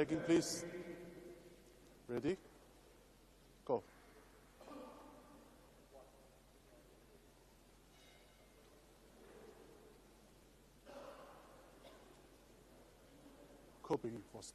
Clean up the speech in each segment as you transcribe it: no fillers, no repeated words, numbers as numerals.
Legging, please. Ready? Go. Coping first.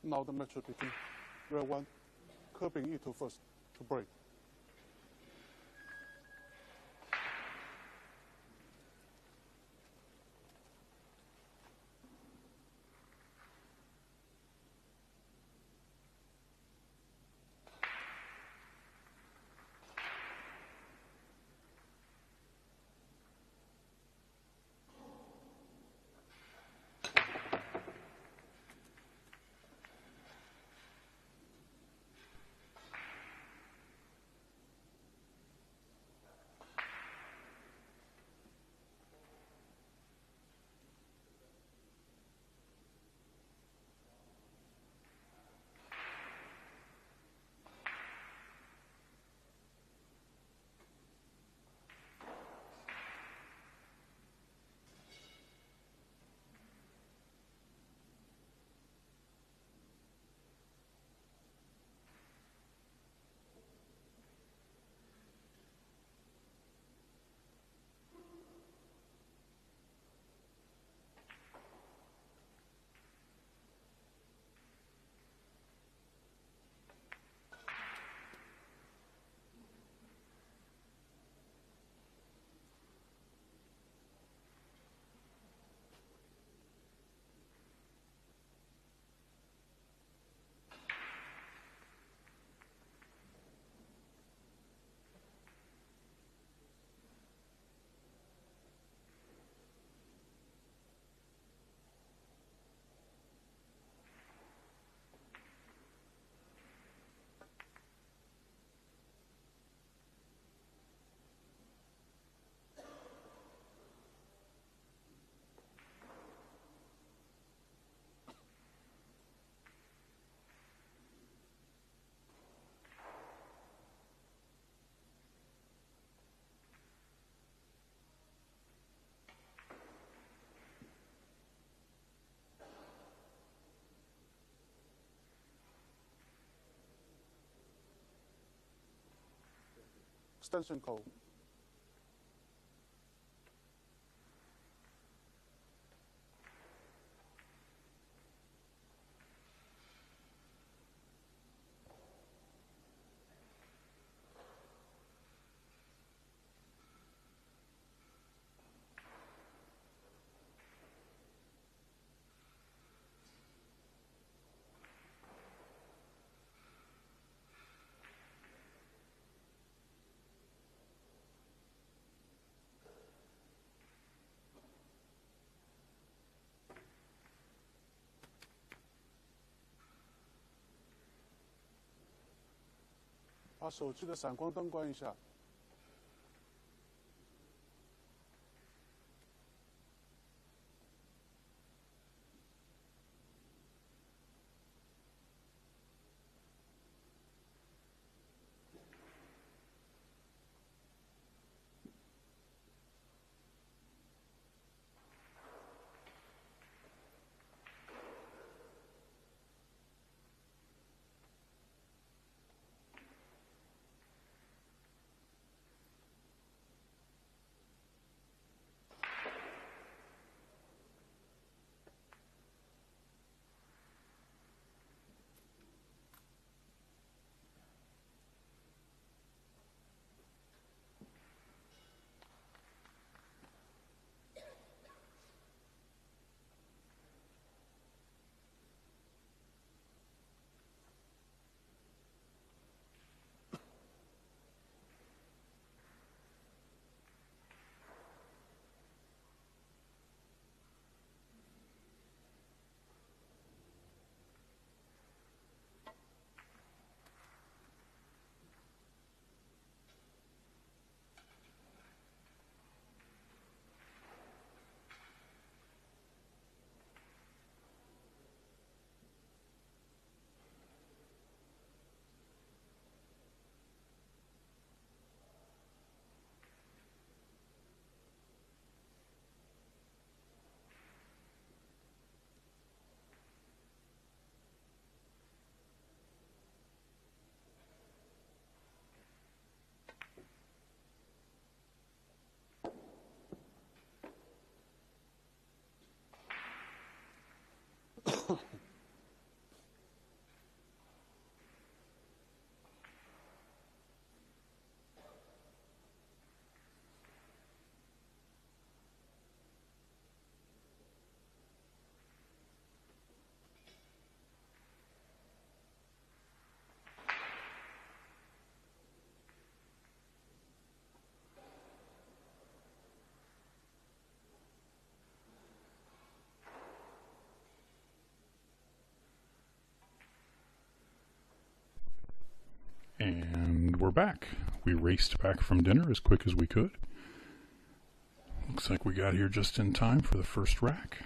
Now the match between Red 1,柯秉逸to first, to break. Extension call.把手机的闪光灯关一下。And we're back. We raced back from dinner as quick as we could. Looks like we got here just in time for the first rack.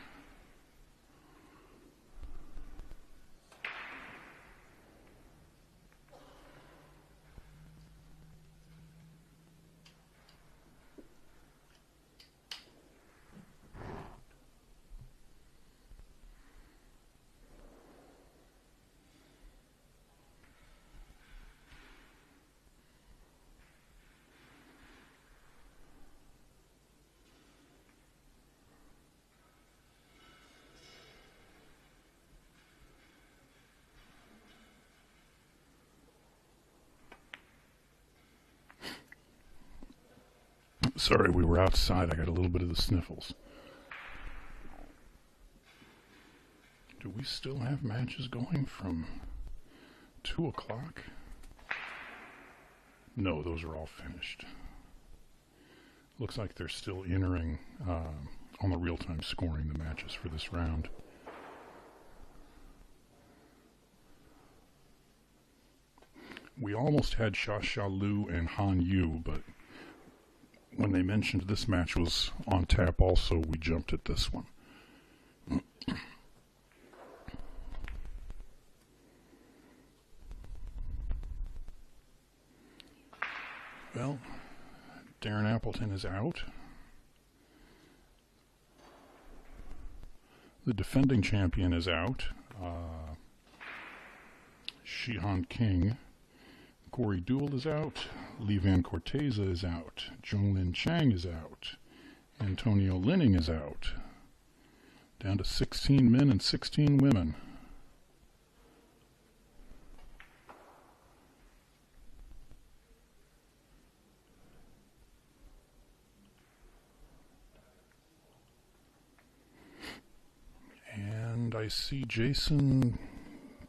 Sorry, we were outside. I got a little bit of the sniffles. Do we still have matches going from 2 o'clock? No, those are all finished. Looks like they're still entering on the real-time scoring the matches for this round. We almost had Xia Lu and Han Yu, but when they mentioned this match was on tap also, we jumped at this one. Well, Darren Appleton is out. The defending champion is out. Shihan King. Corey Deuel is out. Lee Van Corteza is out. Zhonglin Chang is out. Antonio Linning is out. Down to 16 men and 16 women. And I see Jason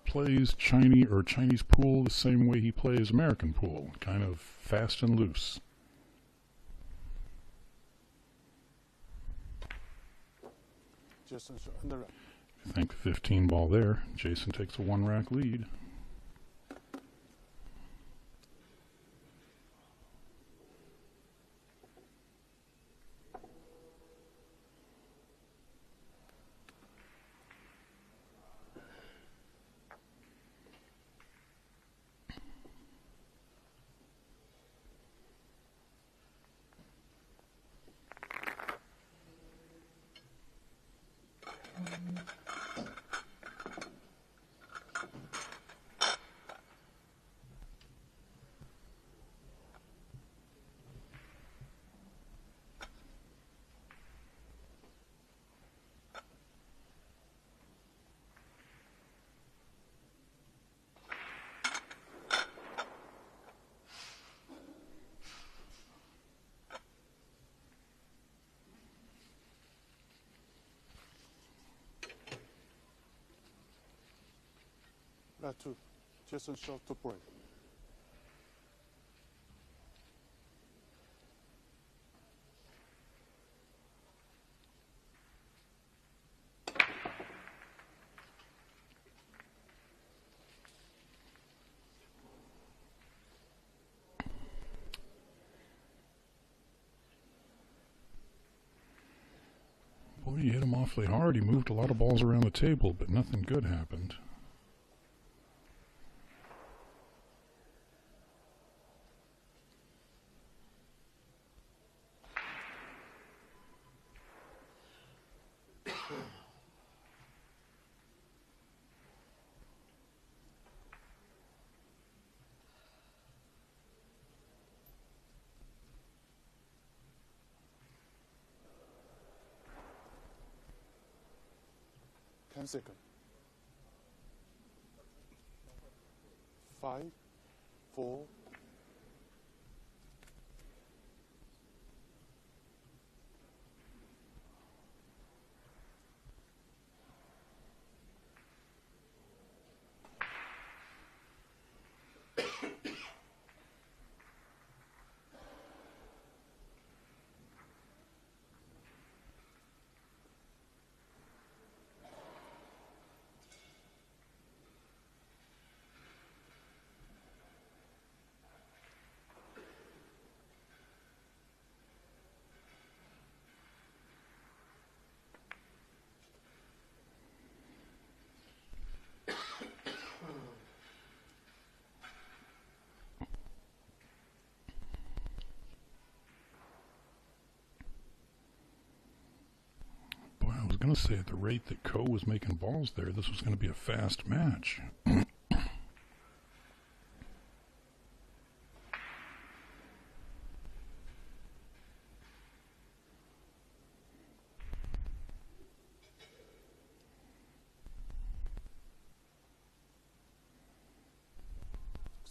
plays Chinese pool the same way he plays American pool, kind of fast and loose. Jason under rack. I think 15 ball there. Jason takes a 1-rack lead. Rack 2, Jason Shaw to break. Boy, he hit him awfully hard. He moved a lot of balls around the table, but nothing good happened. Second. 5, 4, I was going to say, at the rate that Ko was making balls there, this was going to be a fast match.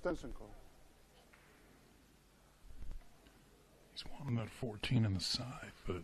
extension call. He's wanting that 14 in the side, but...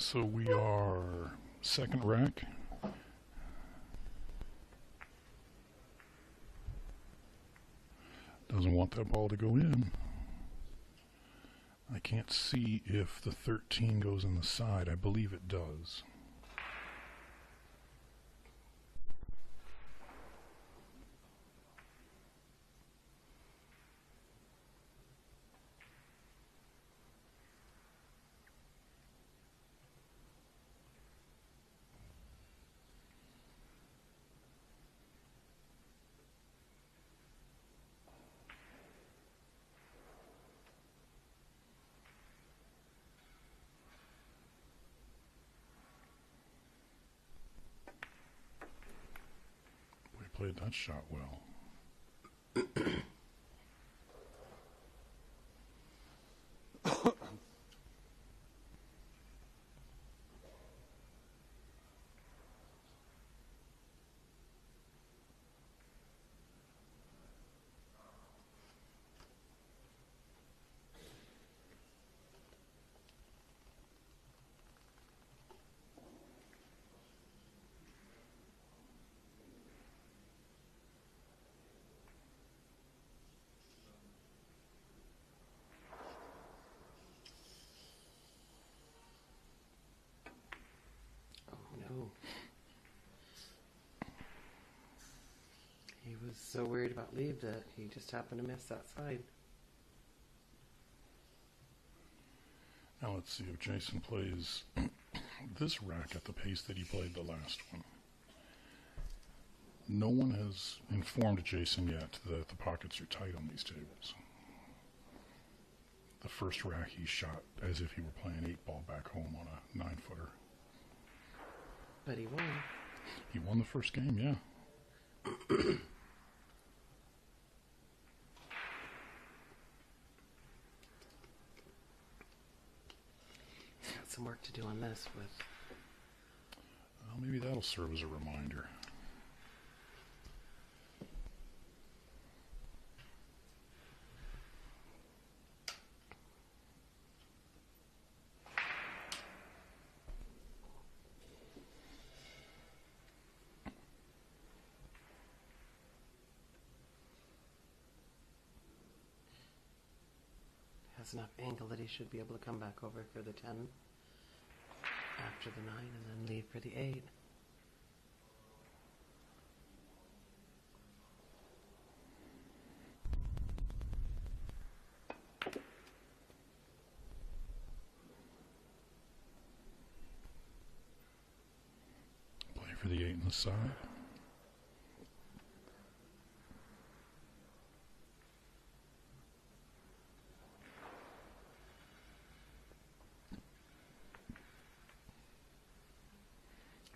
So we are second rack. Doesn't want that ball to go in. I can't see if the 13 goes in the side. I believe it does. Played that shot well. He was so worried about leave that he just happened to miss that side. Now let's see if Jason plays this rack at the pace that he played the last one. No one has informed Jason yet that the pockets are tight on these tables. The first rack he shot as if he were playing 8-ball back home on a 9-footer. But he won. He won the first game, yeah. He's got some work to do on this with... Well, maybe that'll serve as a reminder. close enough angle that he should be able to come back over for the 10 after the 9 and then leave for the 8. Play for the 8 on the side.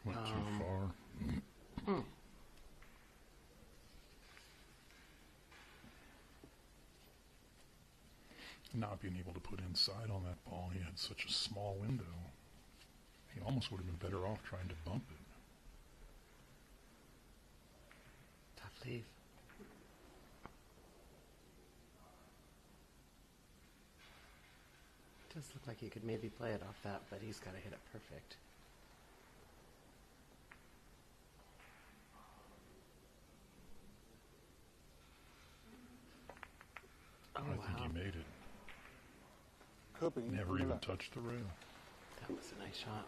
Went too far. Not being able to put inside on that ball, he had such a small window. He almost would have been better off trying to bump it. Tough leave. Does look like he could maybe play it off that, but he's got to hit it perfect. Oh, I think he made it. Never even touched the rail. That was a nice shot.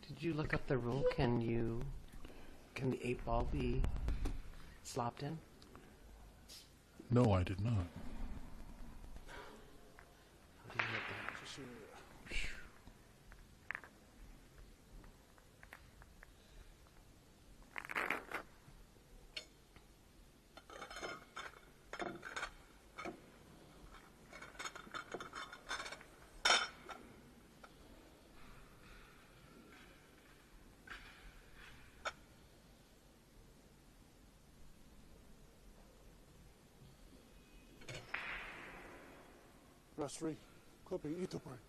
Did you look up the rule? Can the 8 ball be slopped in? No, I did not. How do you hit that? Rest 3, clipping E to break.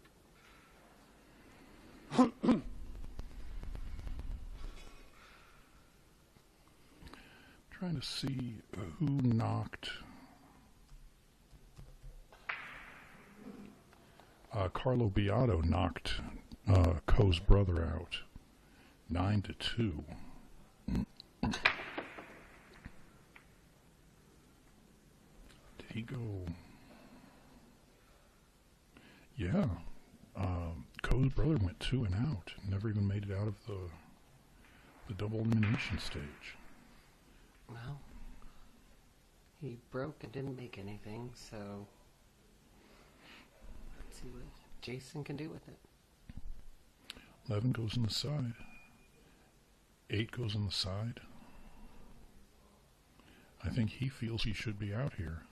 Trying to see who knocked Carlo Beato knocked Coe's brother out 9-2. Did he go? Yeah, Coe's brother went 2 and out. Never even made it out of the double elimination stage. Well, he broke and didn't make anything, so let's see what Jason can do with it. 11 goes on the side. 8 goes on the side. I think he feels he should be out here.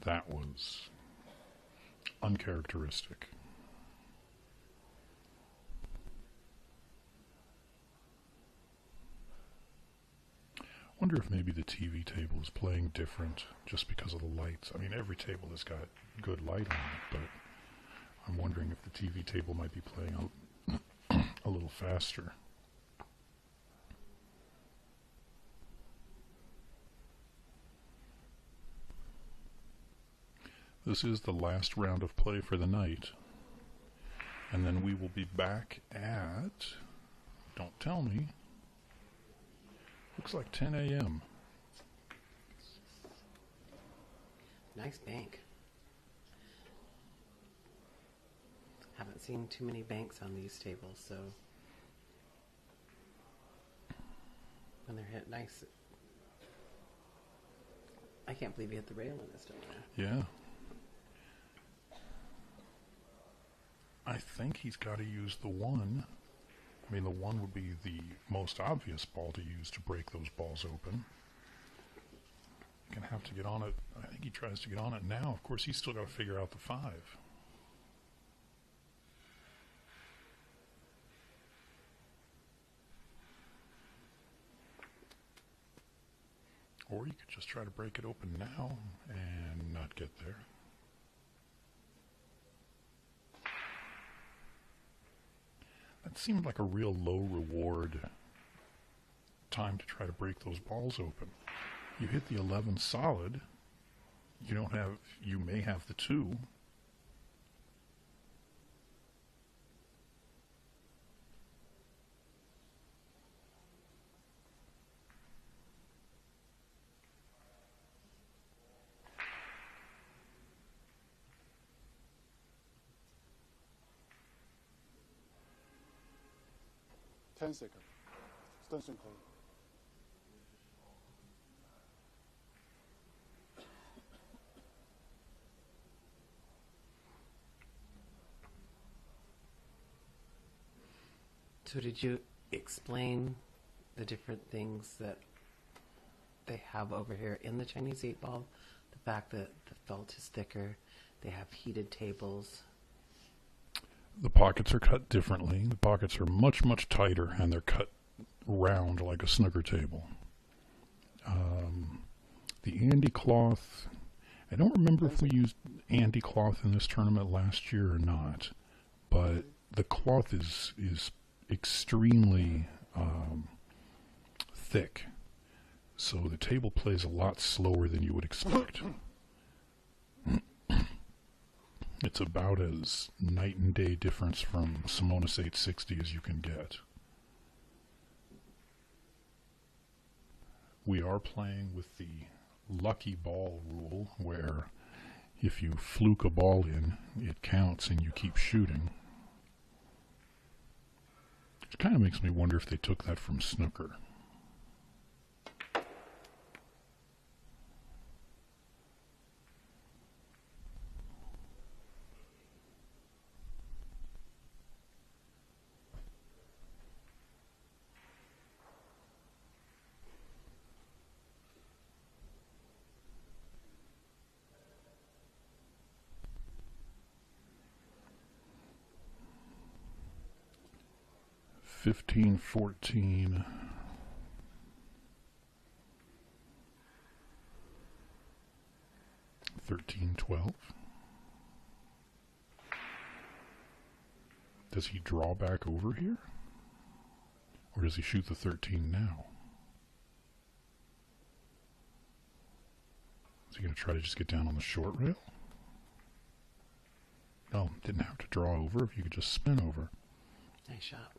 That was uncharacteristic. Wonder if maybe the TV table is playing different just because of the lights. I mean, every table has got good light on it, but I'm wondering if the TV table might be playing a little faster. This is the last round of play for the night. And then we will be back at, don't tell me, looks like 10 a.m. Nice bank. Haven't seen too many banks on these tables, so when they're hit nice. I can't believe he hit the rail in this, don't I? Yeah. I think he's got to use the 1. I mean, the 1 would be the most obvious ball to use to break those balls open. Gonna have to get on it. I think he tries to get on it now. Of course, he's still got to figure out the 5. Or you could just try to break it open now and not get there. That seemed like a real low reward time to try to break those balls open. You hit the 11 solid. You may have the 2. Ten seconds. Extension code. So did you explain the different things that they have over here in the Chinese 8-ball? The fact that the felt is thicker, they have heated tables. The pockets are cut differently. The pockets are much, much tighter, and they're cut round like a snooker table. The Andy cloth, I don't remember if we used Andy cloth in this tournament last year or not, but the cloth is extremely thick, so the table plays a lot slower than you would expect. It's about as night and day difference from Simonis 860 as you can get. We are playing with the lucky ball rule, where if you fluke a ball in, it counts and you keep shooting. Which kind of makes me wonder if they took that from snooker. $15, $14. $13, $12. Does he draw back over here? Or does he shoot the 13 now? Is he going to try to just get down on the short rail? No, didn't have to draw over if you could just spin over. Nice shot.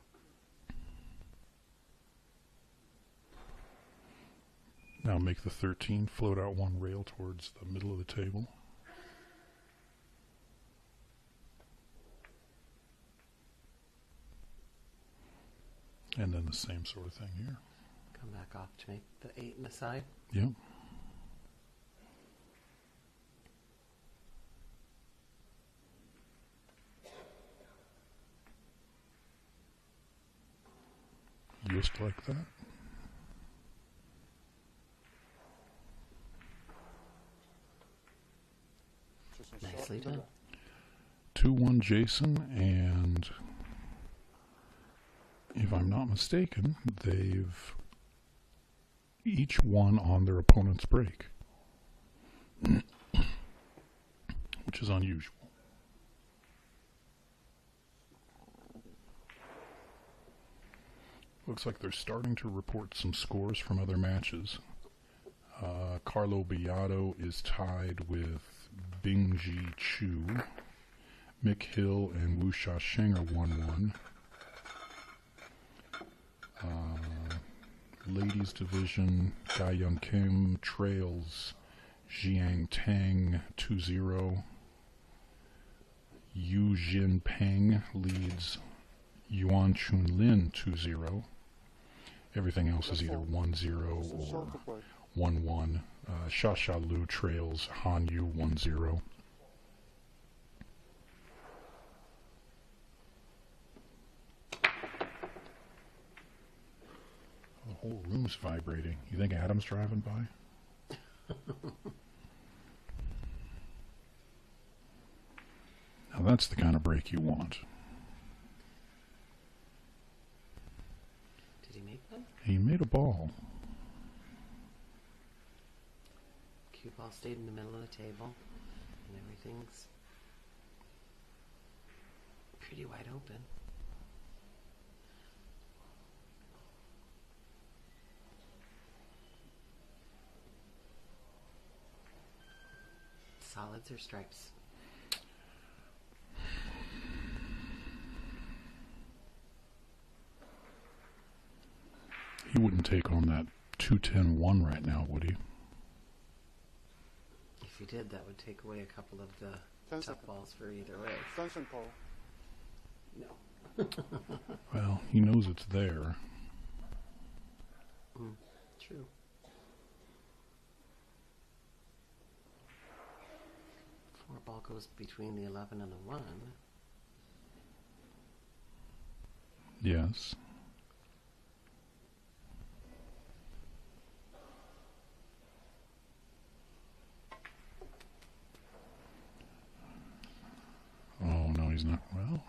Now make the 13 float out one rail towards the middle of the table. And then the same sort of thing here. Come back off to make the 8 in the side. Yep. Just like that. Nicely done. 2-1 Jason, and if I'm not mistaken, they've each won on their opponent's break, which is unusual. Looks like they're starting to report some scores from other matches. Carlo Beato is tied with Bingji Chu. Mick Hill and Wu Shasheng are 1-1. Ladies division, Gai Young Kim trails Jiang Tang 2-0. Yu Jin Peng leads Yuan Chun Lin 2-0. Everything else is either 1-0 or 1-1. Sha Sha Lu trails Han Yu 1-0. The whole room's vibrating. You think Adam's driving by? Now that's the kind of break you want. Did he make one? He made a ball. Cue ball stayed in the middle of the table, and everything's pretty wide open. solids or stripes? He wouldn't take on that 210-1 right now, would he? If he did, that would take away a couple of the 10 tough seconds. balls for either way. Extension call. No. Well, he knows it's there. True. Four ball goes between the 11 and the 1. Yes. Oh, no, he's not. Well,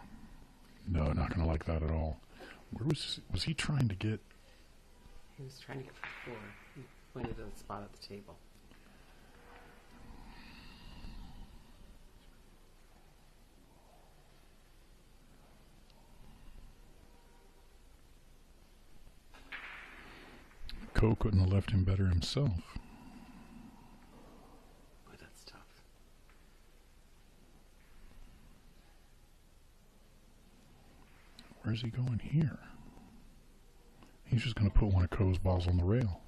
no, not going to like that at all. Where was he trying to get? He was trying to get for 4. He pointed at the spot at the table. Ko couldn't have left him better himself. Boy, that's tough. Where's he going here? He's just going to put one of Ko's balls on the rail.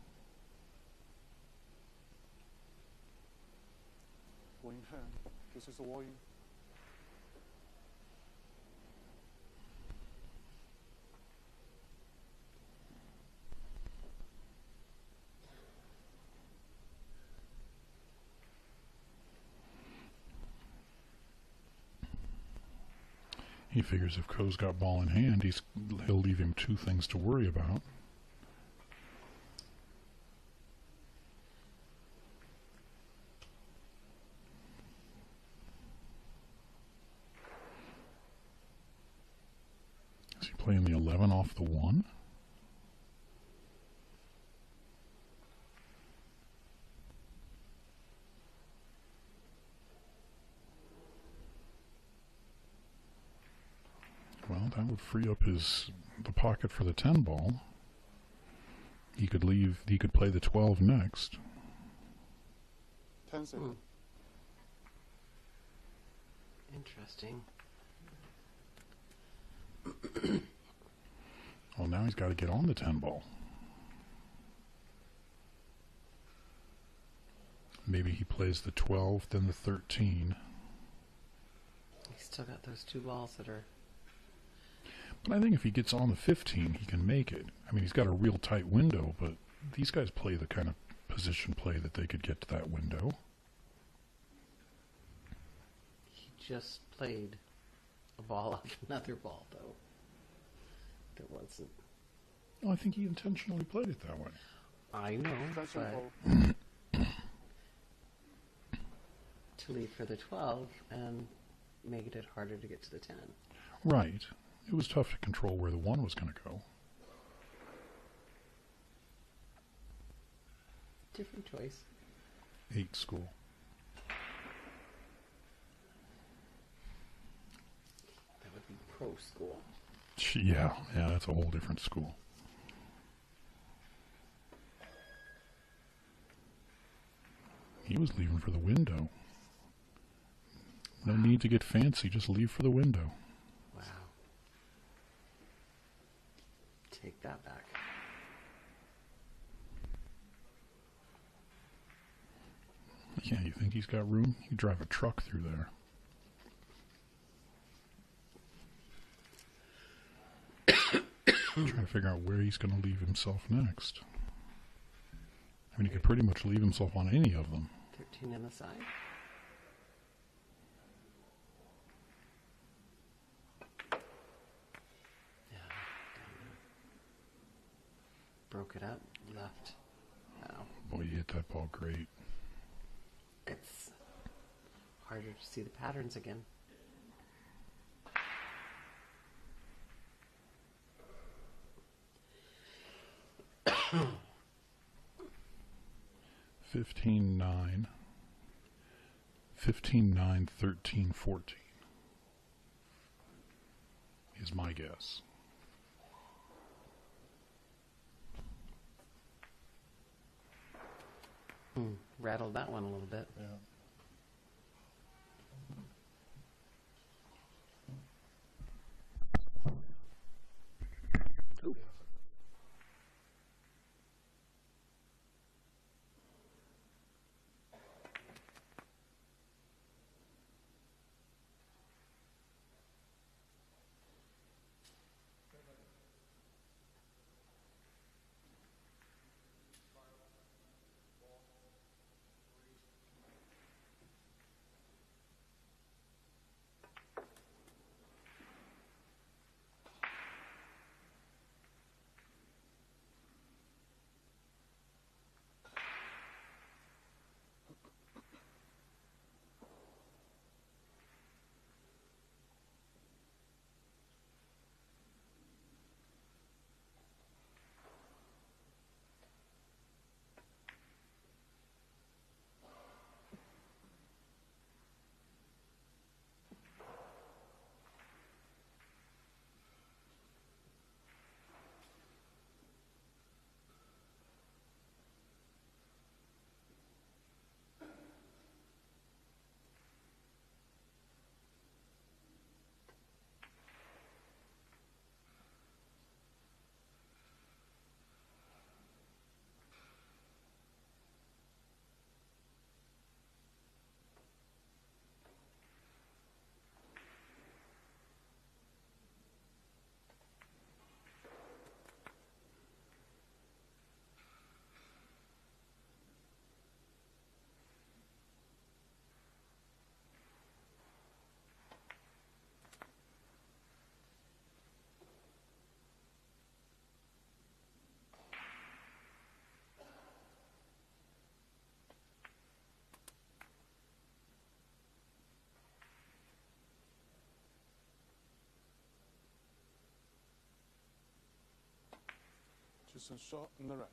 Wing hand. This is a wing. He figures if Ko's got ball in hand, he'll leave him 2 things to worry about. Is he playing the 11 off the 1? Well, that would free up the pocket for the 10 ball. He could play the 12 next. 10 seconds. Interesting. Well, now he's got to get on the 10 ball. Maybe he plays the 12, then the 13. He's still got those 2 balls that are... But I think if he gets on the 15, he can make it. I mean, he's got a real tight window, but these guys play the kind of position play that they could get to that window. He just played a ball off another ball, though. That wasn't... Well, I think he intentionally played it that way. I know, Extension but call. to leave for the 12 and make it harder to get to the 10. Right. It was tough to control where the 1 was going to go. Different choice. 8 school. That would be pro school. Yeah, that's a whole different school. He was leaving for the window. No need to get fancy, just leave for the window. Wow. Take that back. Yeah, you think he's got room? You drive a truck through there. Trying to figure out where he's going to leave himself next. I mean, he could pretty much leave himself on any of them. 13 on the side. Yeah. Broke it up. Left. Wow. Boy, you hit that ball great. It's harder to see the patterns again. Fifteen nine, 13, 14 is my guess. Rattled that one a little bit. Yeah. Jason Shaw on the red.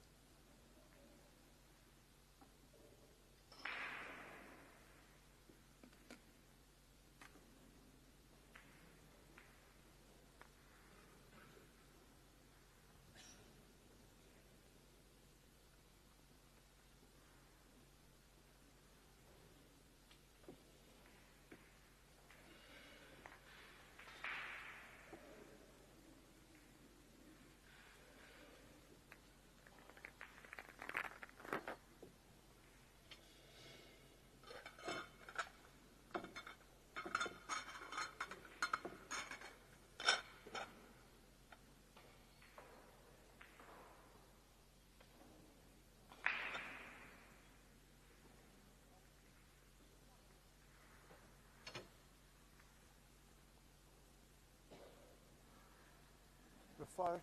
The 5,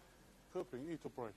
柯秉逸to break.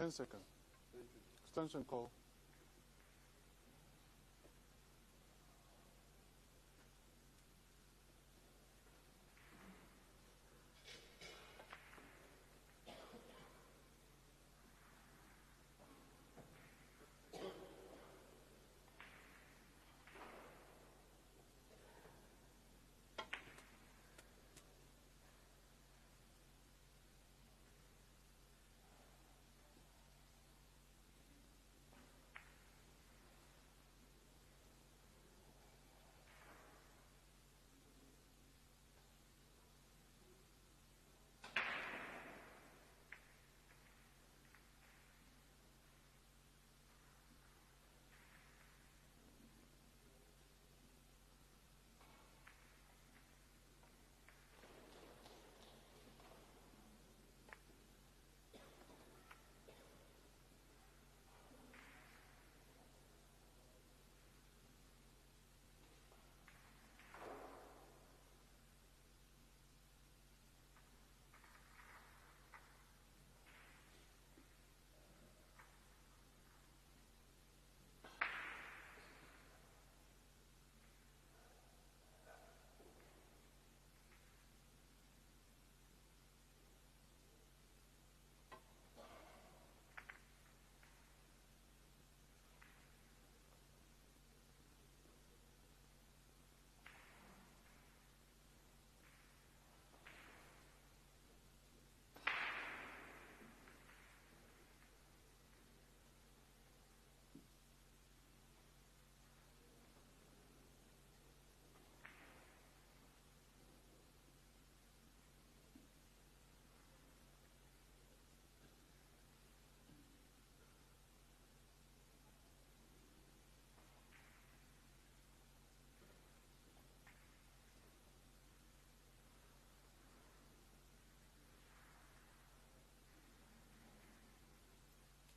Ten seconds. Extension call.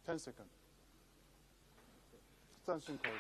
Ten seconds. Extension call.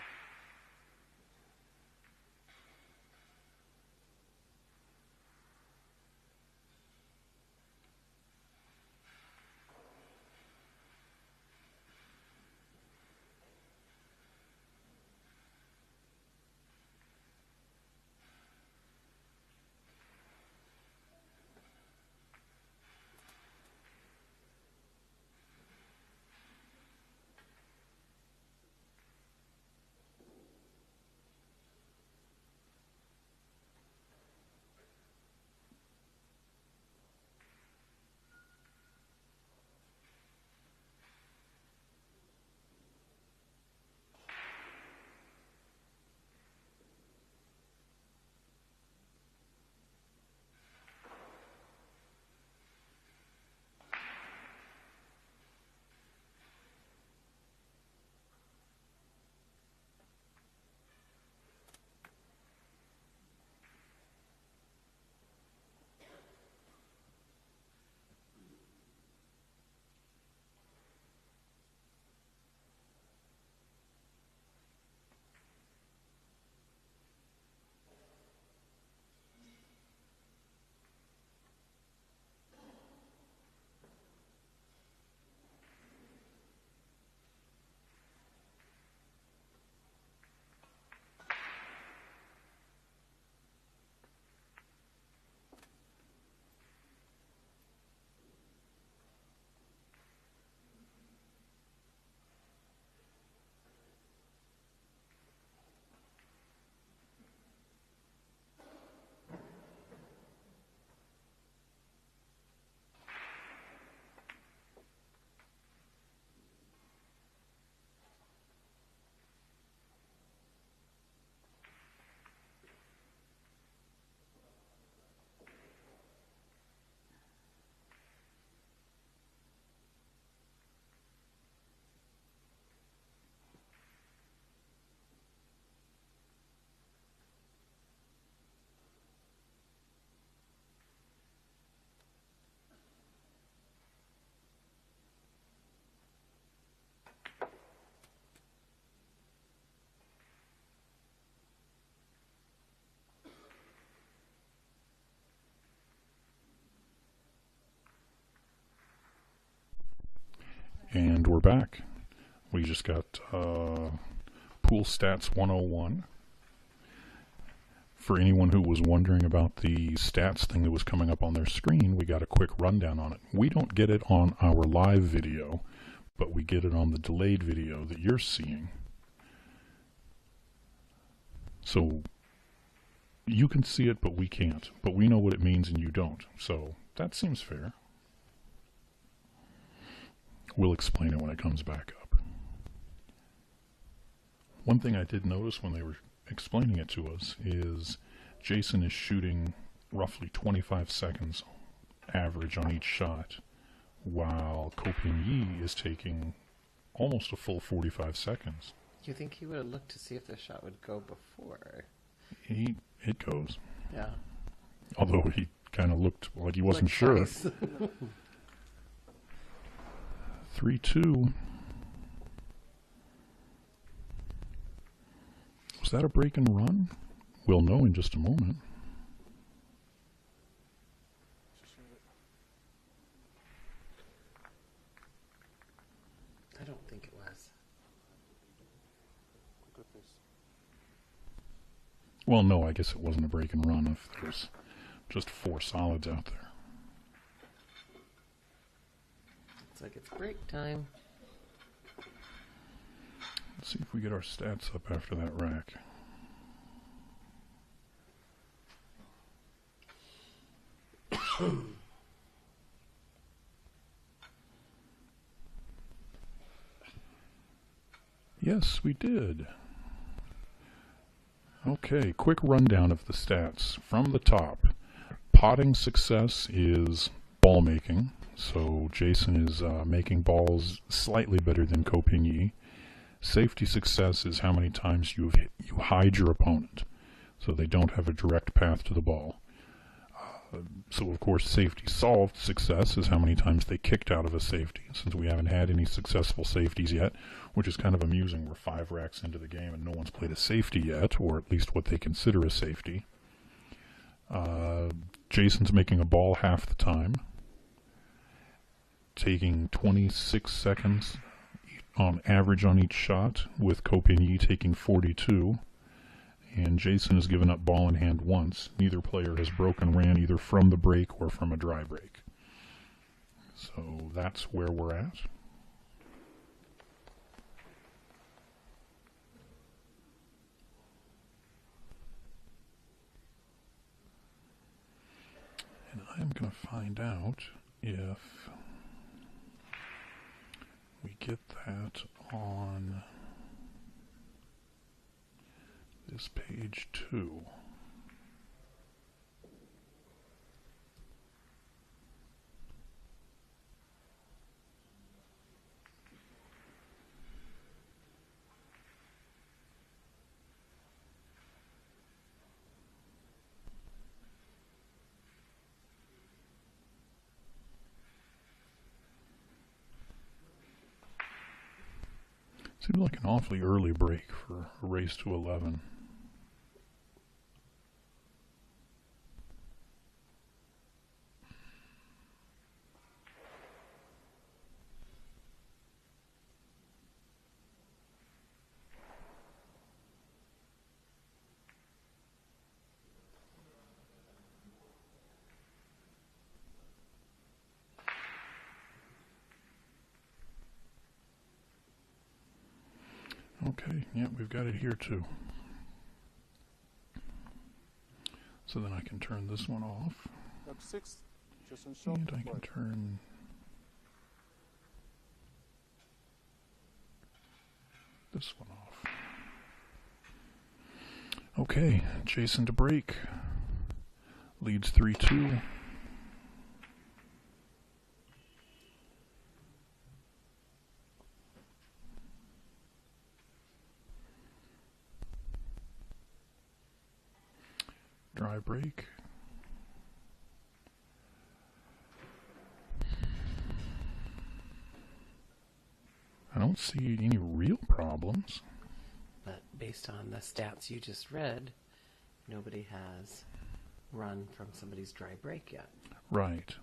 And we're back. We just got Pool Stats 101. For anyone who was wondering about the stats thing that was coming up on their screen, we got a quick rundown on it. We don't get it on our live video, but we get it on the delayed video that you're seeing. So you can see it, but we can't. But we know what it means and you don't. So that seems fair. We'll explain it when it comes back up. One thing I did notice when they were explaining it to us is Jason is shooting roughly 25 seconds average on each shot, while Koping is taking almost a full 45 seconds. You think he would have looked to see if the shot would go before? It goes. Yeah. Although he kind of looked like he wasn't sure. 3-2. Was that a break and run? We'll know in just a moment. I don't think it was. Well, no, I guess it wasn't a break and run if there's just 4 solids out there. Looks like it's break time. Let's see if we get our stats up after that rack. Yes, we did. Okay, quick rundown of the stats. From the top, potting success is ball making. So Jason is making balls slightly better than Koping. Safety success is how many times you hide your opponent, so they don't have a direct path to the ball. So of course safety solved success is how many times they kicked out of a safety, since we haven't had any successful safeties yet, which is kind of amusing. We're 5 racks into the game and no one's played a safety yet, or at least what they consider a safety. Jason's making a ball half the time, taking 26 seconds on average on each shot, with Koping taking 42. And Jason has given up ball in hand once. Neither player has broken ran either from the break or from a dry break. So that's where we're at. And I'm going to find out if we get that on this page 2. Seems like an awfully early break for a race to 11. Okay, yeah, we've got it here too. So then I can turn this one off. And I can turn this one off. Okay, Jason to break. Leads 3-2. Dry break. I don't see any real problems. But based on the stats you just read, nobody has run from somebody's dry break yet. Right.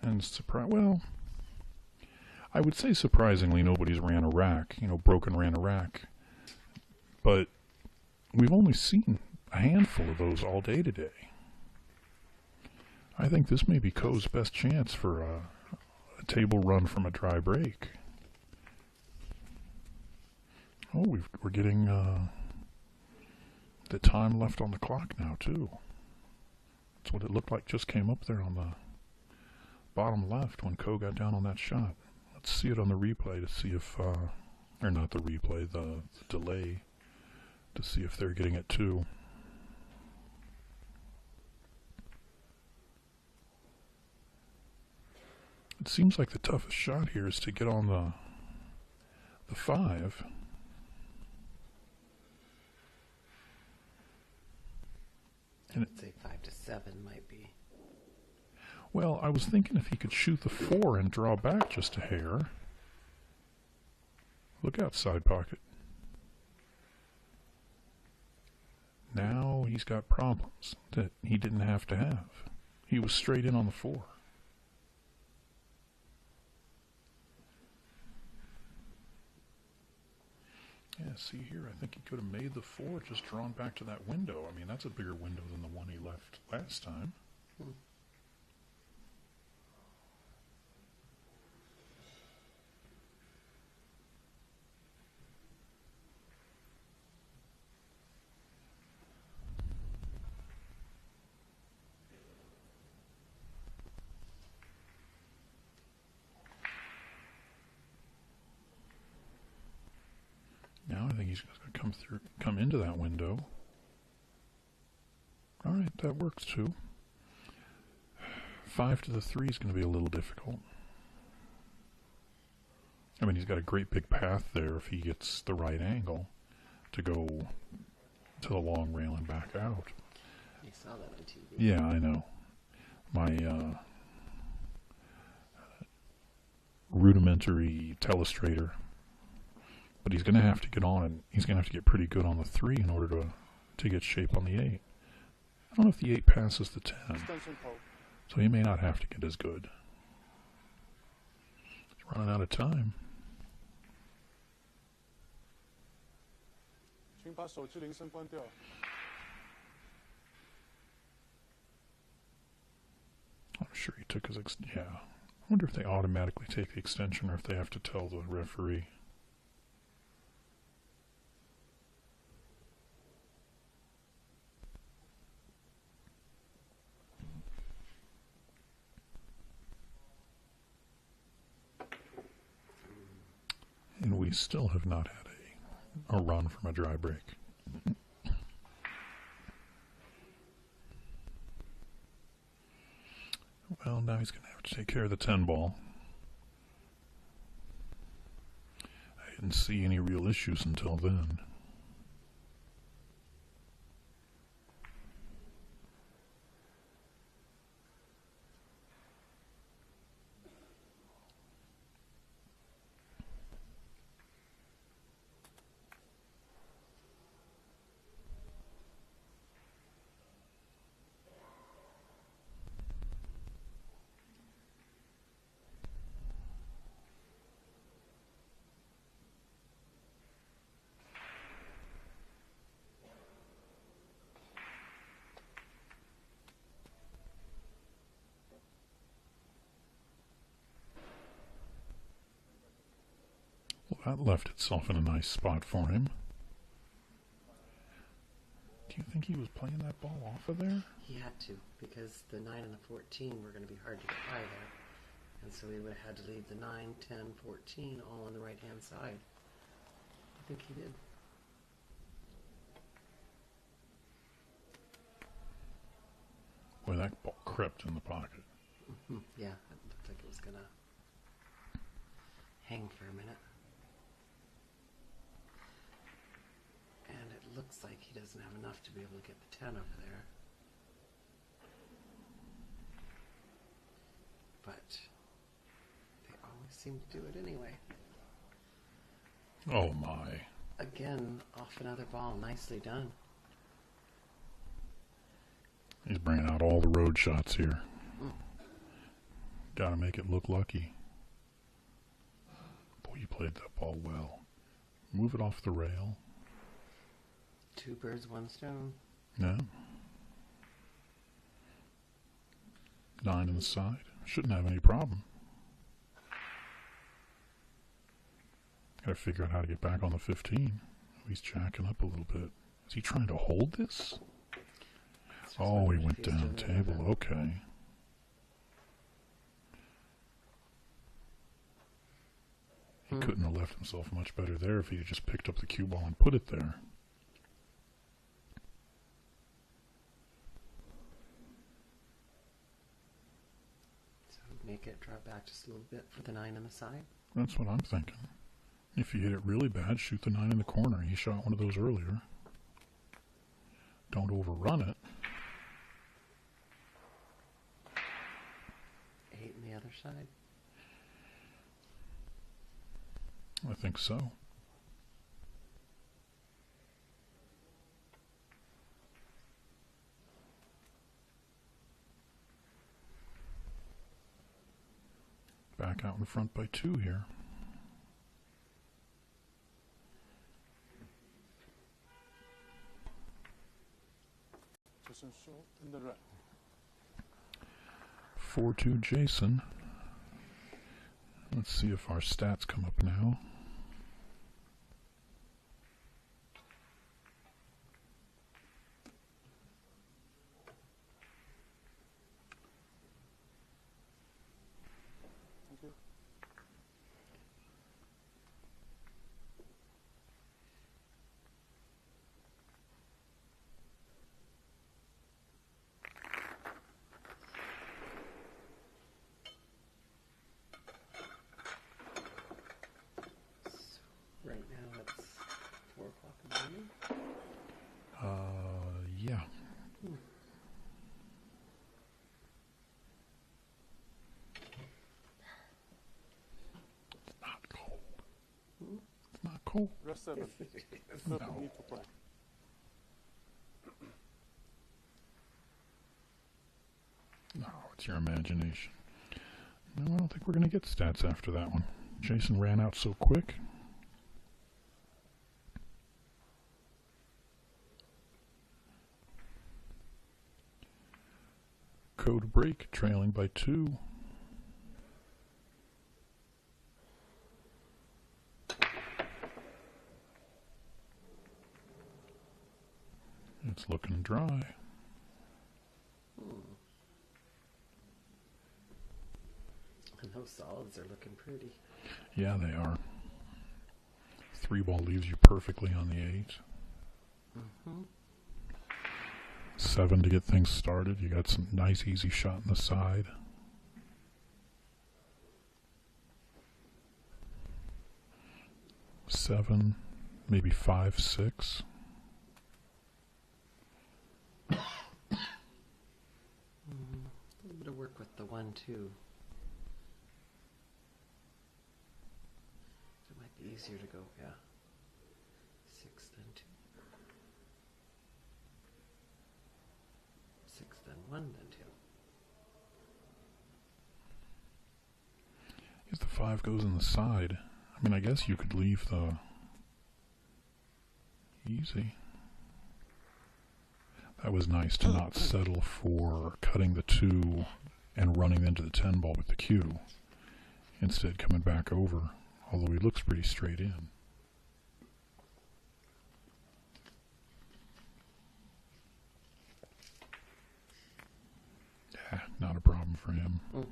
And well, I would say surprisingly nobody's ran a rack, broken ran a rack. But we've only seen a handful of those all day today. I think this may be Ko's best chance for a table run from a dry break. Oh, we're getting the time left on the clock now, too. That's what it looked like just came up there on the bottom left when Ko got down on that shot. Let's see it on the replay to see if, or not the replay, the delay, to see if they're getting it too. It seems like the toughest shot here is to get on the 5. I would say 5 to 7 might be. Well, I was thinking if he could shoot the 4 and draw back just a hair. Look out, side pocket. Now he's got problems that he didn't have to have. He was straight in on the 4. Yeah, see here, I think he could have made the 4, just drawn back to that window. I mean, that's a bigger window than the one he left last time. Now I think he's going to come into that window. All right, that works too. 5 to the 3 is going to be a little difficult. I mean, he's got a great big path there if he gets the right angle to go to the long rail and back out. I saw that on TV. Yeah, I know. My rudimentary telestrator. But he's going to have to get on, and he's going to have to get pretty good on the 3 in order to get shape on the 8. I don't know if the 8 passes the 10, so he may not have to get as good. He's running out of time. I'm sure he took his yeah. I wonder if they automatically take the extension or if they have to tell the referee. And we still have not had a run from a dry break. Well, now he's going to have to take care of the 10 ball. I didn't see any real issues until then. That left itself in a nice spot for him. Do you think he was playing that ball off of there? He had to, because the 9 and the 14 were going to be hard to get by there. And so he would have had to leave the 9, 10, 14 all on the right-hand side. I think he did. Boy, that ball crept in the pocket. Yeah, it looked like it was going to hang for a minute. And it looks like he doesn't have enough to be able to get the 10 over there. But they always seem to do it anyway. Oh my. Again, off another ball. Nicely done. He's bringing out all the road shots here. Gotta make it look lucky. he played that ball well. Move it off the rail. 2 birds, 1 stone. No. 9 on the side. Shouldn't have any problem. Gotta figure out how to get back on the 15. He's jacking up a little bit. Is he trying to hold this? Oh, he went down table. Okay. He couldn't have left himself much better there if he had just picked up the cue ball and put it there. So make it drop back just a little bit for the 9 on the side. That's what I'm thinking. If you hit it really bad, shoot the 9 in the corner. He shot one of those earlier. Don't overrun it. 8 on the other side. I think so. Back out in front by 2 here. Jason Shaw in the red. 4-2 Jason. Let's see if our stats come up now. Okay. Right now it's 4 o'clock in the morning. Yeah. It's not cold. It's not cold. Rest 7. No. Perfect need to play. No, it's your imagination. No, I don't think we're going to get stats after that one. Jason ran out so quick. Code break, trailing by 2. It's looking dry. And those solids are looking pretty. Yeah, they are. 3 ball leaves you perfectly on the 8. 7 to get things started. You got some nice easy shot in the side. Seven, maybe 5, 6. A little bit of work with the 1, 2. It might be easier to go, yeah. 6, then 2. 6, then 1, then 2. If the 5 goes in the side, I mean, I guess you could leave the easy. That was nice to not settle for cutting the 2 and running into the 10 ball with the cue. Instead, coming back over, although he looks pretty straight in. Yeah, not a problem for him. 4,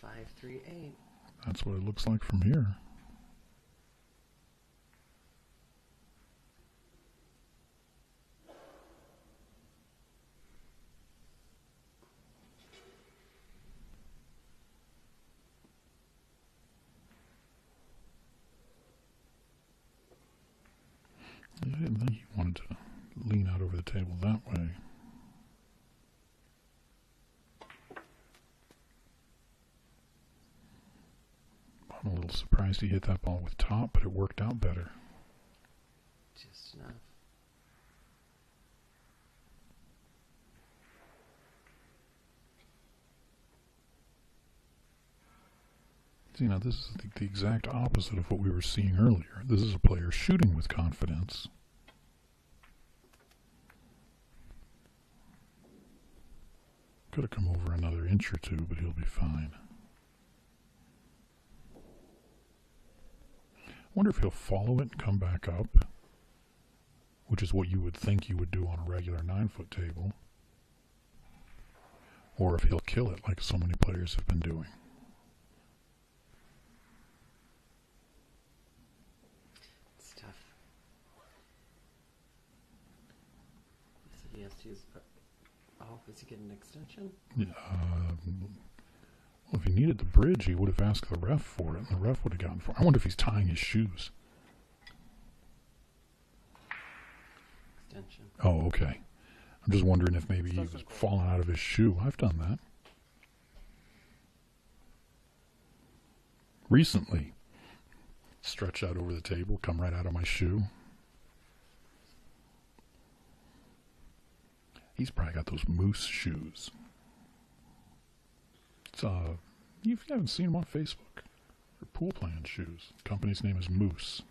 5, 3, 8. That's what it looks like from here. I didn't think he wanted to lean out over the table that way. I'm a little surprised he hit that ball with top, but it worked out better. Just enough. You know, this is the exact opposite of what we were seeing earlier. This is a player shooting with confidence. Could have come over another inch or two, but he'll be fine. I wonder if he'll follow it and come back up, which is what you would think you would do on a regular 9-foot table, or if he'll kill it like so many players have been doing. It's tough. So he has to use. Oh, is he getting an extension? Well, if he needed the bridge, he would have asked the ref for it, and the ref would have gotten for it. I wonder if he's tying his shoes. Extension. Oh, okay. I'm just wondering if maybe he was falling out of his shoe. I've done that. Recently. Stretch out over the table, come right out of my shoe. He's probably got those moose shoes. It's if you haven't seen them on Facebook, they're pool playing shoes. The company's name is Moose.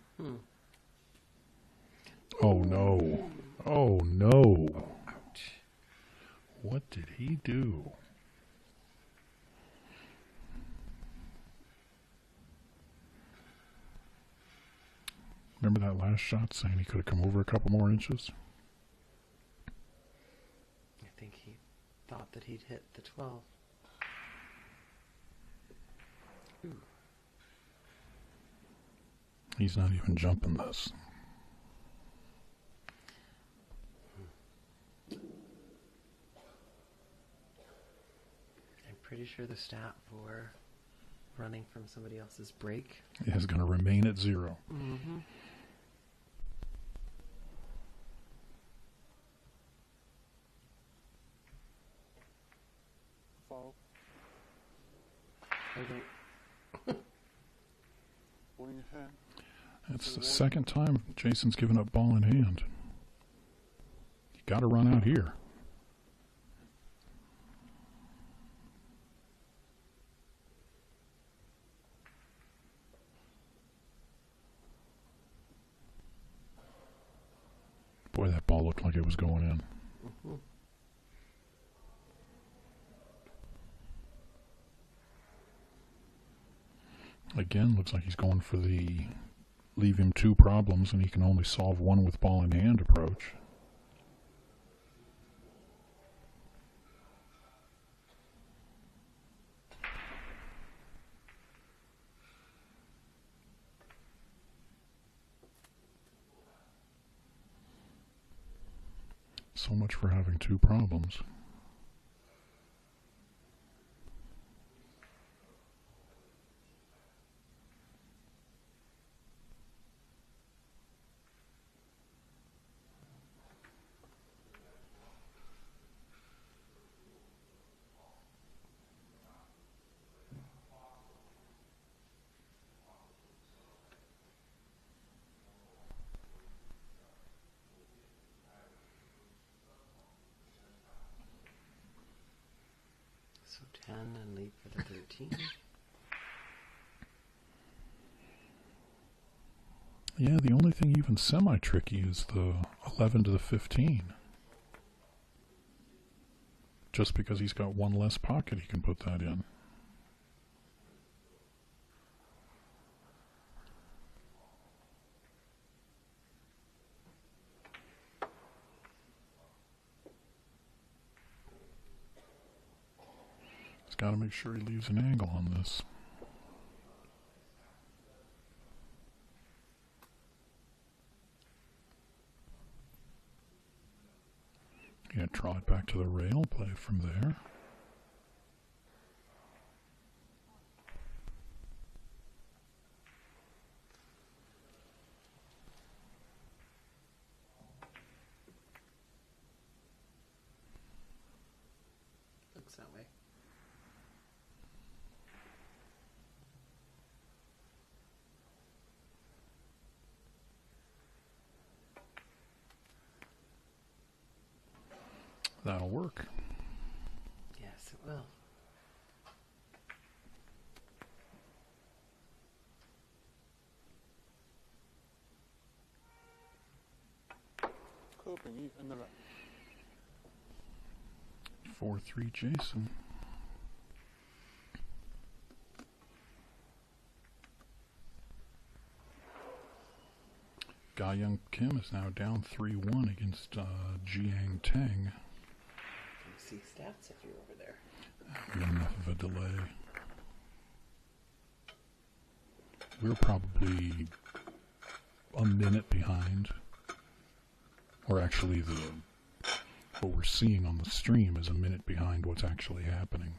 Oh no. Oh no. Ouch. What did he do? Remember that last shot saying he could have come over a couple more inches? I think he thought that he'd hit the 12. Ooh. He's not even jumping this. I'm pretty sure the stat for running from somebody else's break Is going to remain at 0. Mm-hmm. Foul. I don't. Ball in your hand. That's the second time Jason's given up ball in hand. You got to run out here. Boy, that ball looked like it was going in. Mm-hmm. Again, looks like he's going for the leave him 2 problems and he can only solve 1 with ball in hand approach. So much for having 2 problems. So 10 and lead for the 13. Yeah, the only thing even semi-tricky is the 11 to the 15. Just because he's got 1 less pocket, he can put that in. He's got to make sure he leaves an angle on this. Yeah, draw it back to the rail, play it from there. Looks that way. That'll work. Yes, it will. 秉逸in the red. 4-3 Jason. Ga Young Kim is now down 3-1 against Jiang Teng. Can you see stats if you're over there? We got enough of a delay. We're probably a minute behind. Or actually, what we're seeing on the stream is a minute behind what's actually happening.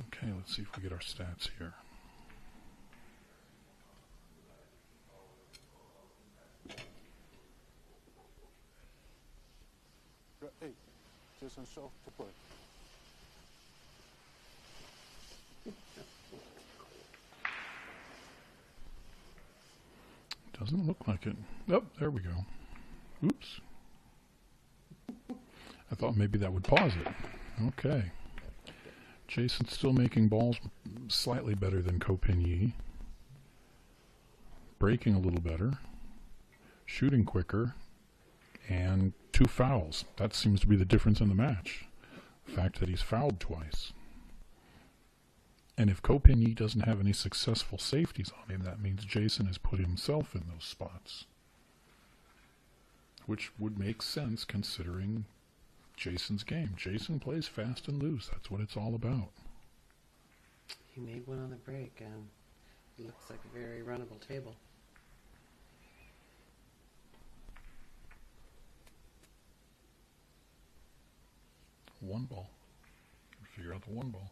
Okay, let's see if we get our stats here. Red 8, Jason Shaw to play. Doesn't look like it. Oh, there we go. Oops. I thought maybe that would pause it. Okay. Jason's still making balls slightly better than Ko Pin-Yi. Breaking a little better. Shooting quicker. And 2 fouls. That seems to be the difference in the match. The fact that he's fouled twice. And if Ko Pin-Yi doesn't have any successful safeties on him, that means Jason has put himself in those spots. Which would make sense considering Jason's game. Jason plays fast and loose. That's what it's all about. He made one on the break, and it looks like a very runnable table. One ball. Figure out the one ball.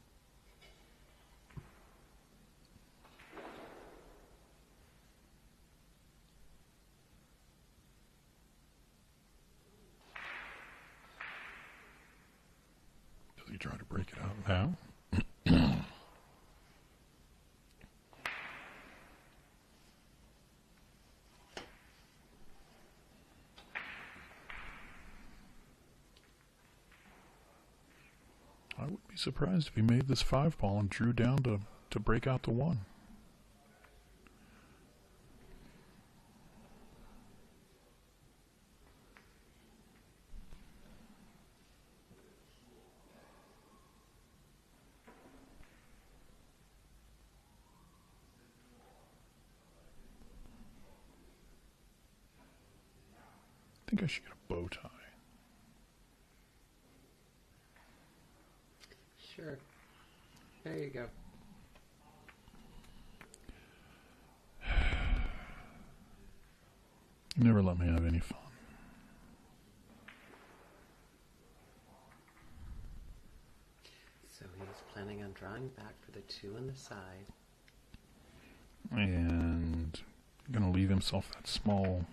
Does he try to break it out now? I wouldn't be surprised if he made this 5 ball and drew down to break out the 1. I think I should get a bow tie. Sure. There you go. You never let me have any fun. So he's planning on drawing back for the 2 on the side. And going to leave himself that small.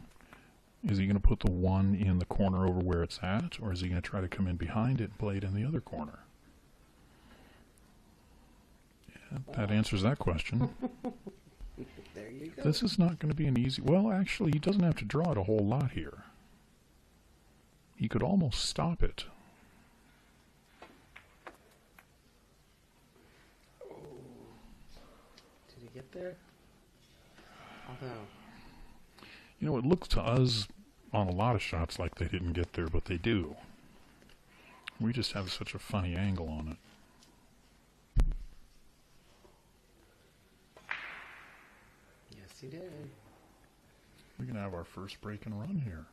Is he going to put the 1 in the corner over where it's at, or is he going to try to come in behind it and play it in the other corner? Yeah, that answers that question. There you go. This is not going to be an easy... Well, actually, he doesn't have to draw it a whole lot here. He could almost stop it. Oh. Did he get there? Although... You know, it looks to us on a lot of shots like they didn't get there, but they do. We just have such a funny angle on it. Yes, he did. We're going to have our first break and run here.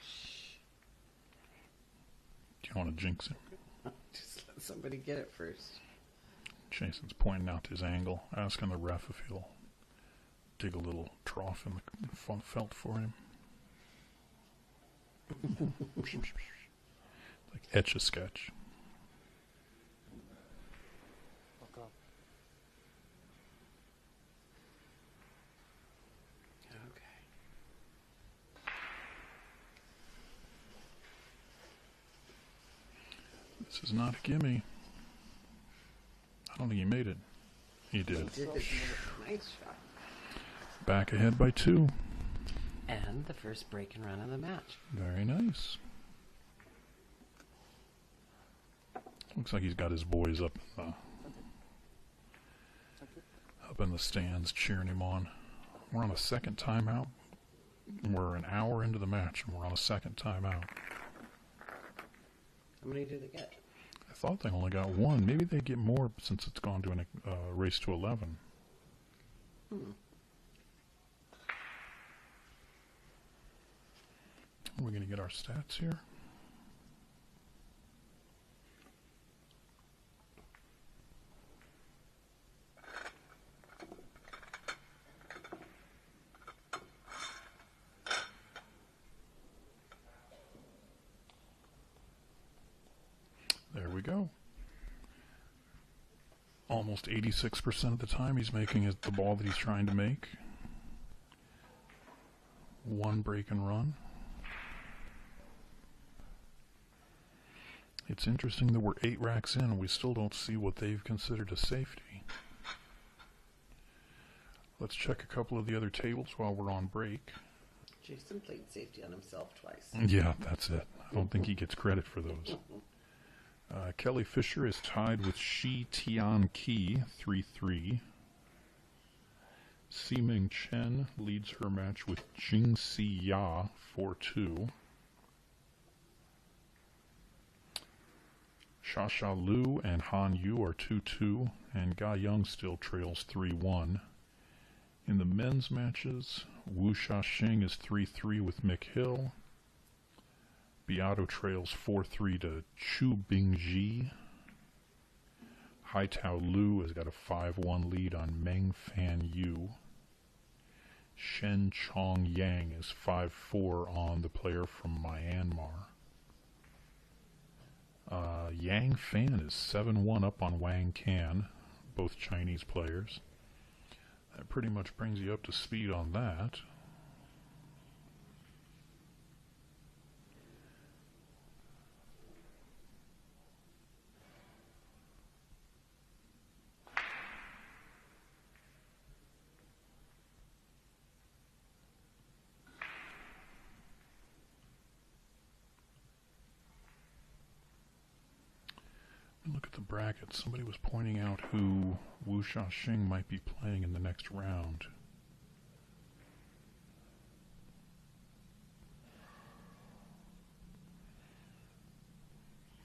Shh. Do you want to jinx him? Just let somebody get it first. Jason's pointing out his angle, asking the ref if he'll dig a little trough in the felt for him. Like Etch-a-Sketch. Okay. Okay. This is not a gimme. I don't think he made it. He did. He did. Nice shot. Back ahead by 2. And the first break and run of the match. Very nice. Looks like he's got his boys up in the stands cheering him on. We're on a second timeout. We're an hour into the match, and we're on a second timeout. How many do they get? I thought they only got one. Maybe they get more since it's gone to a race to 11. We're going to get our stats here. There we go. Almost 86% of the time he's making it the ball that he's trying to make. One break and run. It's interesting that we're 8 racks in and we still don't see what they've considered a safety. Let's check a couple of the other tables while we're on break. Jason played safety on himself twice. Yeah, that's it. I don't think he gets credit for those. Kelly Fisher is tied with Shi Tian Qi 3-3. Ximing Chen leads her match with Jingxi Ya 4-2. Xia Lu and Han Yu are 2-2, and Ga Young still trails 3-1. In the men's matches, Wu Shaxing is 3-3 with Mick Hill. Beato trails 4-3 to Chu Bingji. Haitao Lu has got a 5-1 lead on Meng Fan Yu. Shen Chong Yang is 5-4 on the player from Myanmar. Yang Fan is 7-1 up on Wang Can, both Chinese players. That pretty much brings you up to speed on that. Look at the bracket. Somebody was pointing out who Wu Shaxing might be playing in the next round.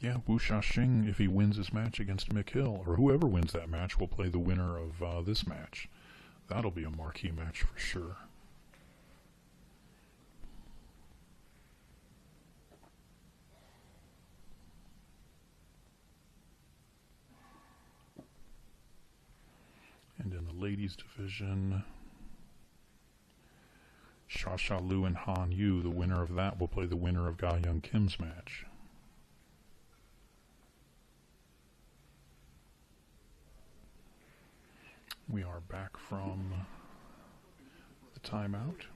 Yeah, Wu Shaxing, if he wins his match against Mick Hill, or whoever wins that match, will play the winner of this match. That'll be a marquee match for sure. And in the ladies division, Xia Lu and Han Yu, the winner of that, will play the winner of Ga Young Kim's match. We are back from the timeout.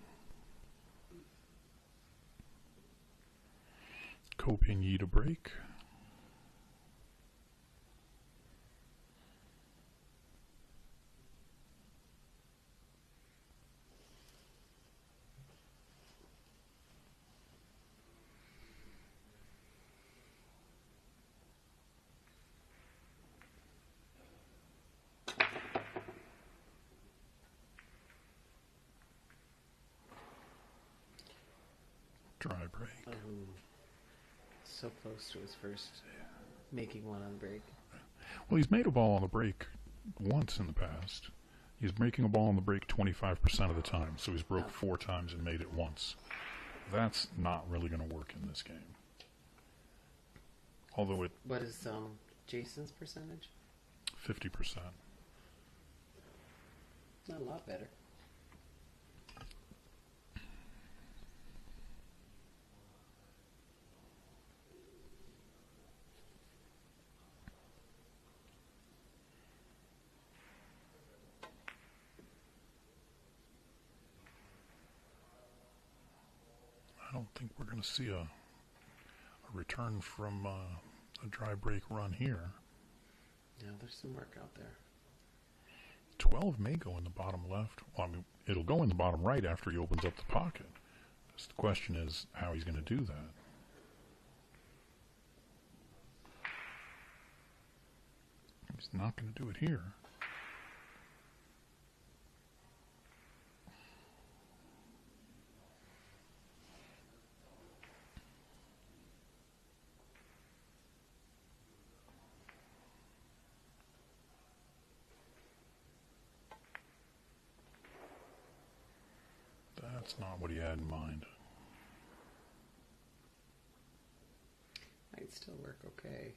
Ko Ping-yi to break. Dry break. So close to his first making one on break. Well, he's made a ball on the break once in the past. He's making a ball on the break 25% of the time, so he's broke 4 times and made it once. That's not really going to work in this game. Although it... What is Jason's percentage? 50%. Not a lot better. I don't think we're going to see a return from a dry break run here. Yeah, there's some work out there. 12 may go in the bottom left. Well, I mean, it'll go in the bottom right after he opens up the pocket. Just the question is how he's going to do that. He's not going to do it here. That's not what he had in mind. Might still work okay.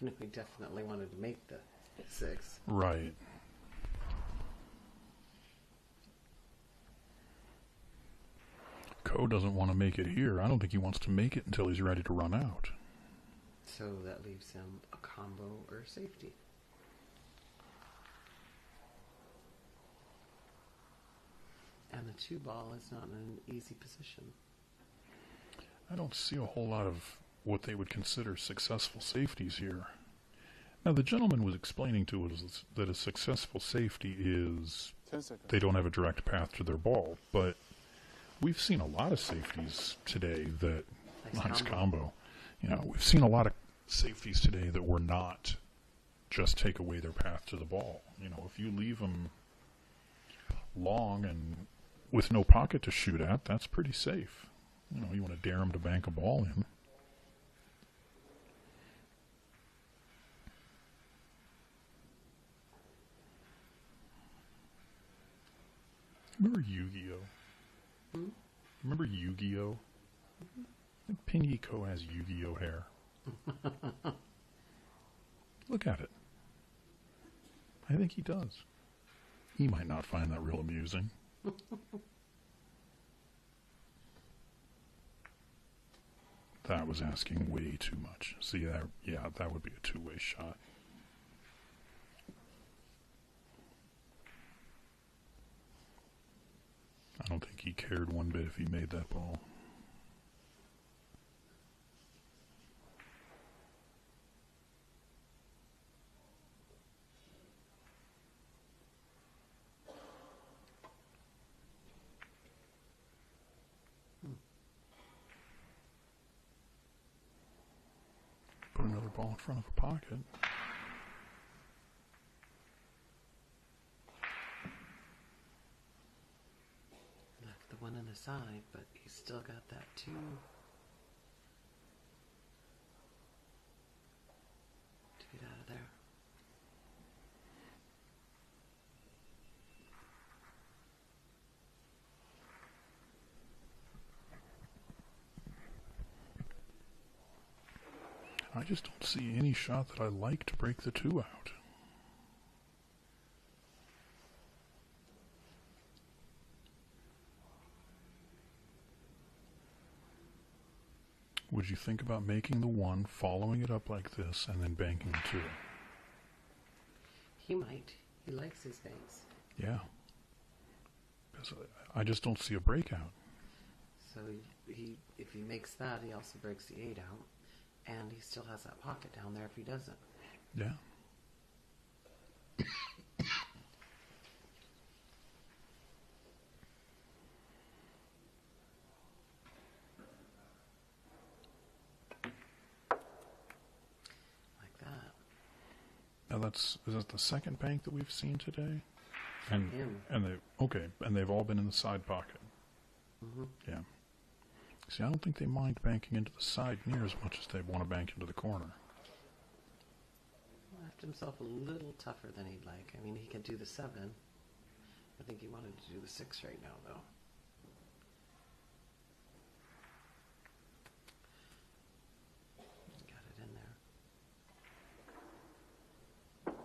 You know, he definitely wanted to make the 6. Right. Ko doesn't want to make it here. I don't think he wants to make it until he's ready to run out. So that leaves him a combo or safety. And the 2 ball is not in an easy position. I don't see a whole lot of what they would consider successful safeties here. Now, the gentleman was explaining to us that a successful safety is 10 seconds. they don't have a direct path to their ball, but we've seen a lot of safeties today that nice combo. You know, we've seen a lot of safeties today that were not just take away their path to the ball. You know, if you leave them long and with no pocket to shoot at, that's pretty safe. You know, you want to dare them to bank a ball in. Remember Yu-Gi-Oh? Hmm? Remember Yu-Gi-Oh? I think Pingy Ko has Yu-Gi-Oh hair. Look at it. I think he does. He might not find that real amusing. That was asking way too much. See, that would be a two-way shot. I don't think he cared one bit if he made that ball. Put another ball in front of a pocket. Left the 1 on the side, but he's still got that 2. To get out of there. I just don't see any shot that I like to break the 2 out. Would you think about making the 1, following it up like this, and then banking the 2? He might. He likes his banks. Yeah. Because I just don't see a breakout. So if he makes that, he also breaks the 8 out. And he still has that pocket down there if he doesn't. Yeah. Like that. Now is that the second bank that we've seen today? And Him. they've all been in the side pocket. Mm-hmm. Yeah. See, I don't think they mind banking into the side near as much as they want to bank into the corner. Left himself a little tougher than he'd like. I mean, he can do the 7. I think he wanted to do the 6 right now, though. Got it in there.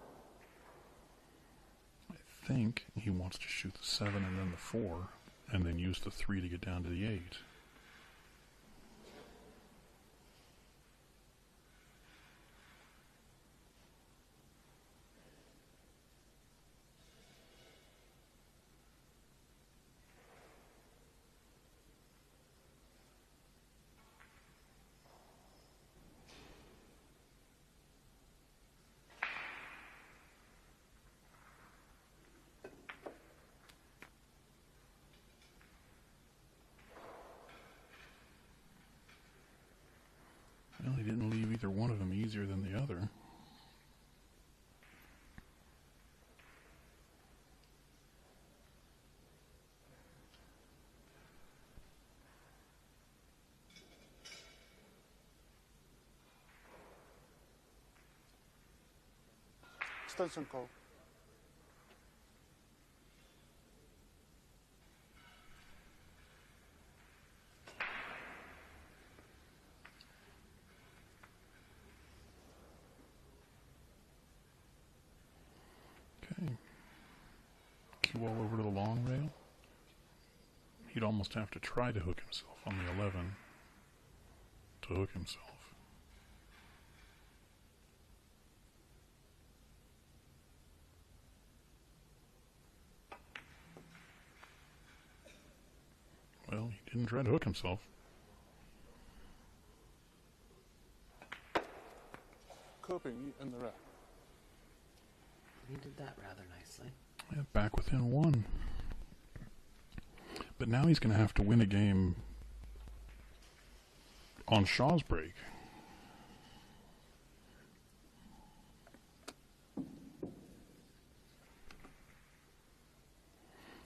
I think he wants to shoot the 7 and then the 4, and then use the 3 to get down to the 8. Well, he didn't leave either one of them easier than the other. Extension call. ball over to the long rail. He'd almost have to try to hook himself on the 11 to hook himself. Well, he didn't try to hook himself.柯秉逸in the red. He did that rather nicely. Yeah, back within one. But now he's going to have to win a game on Shaw's break.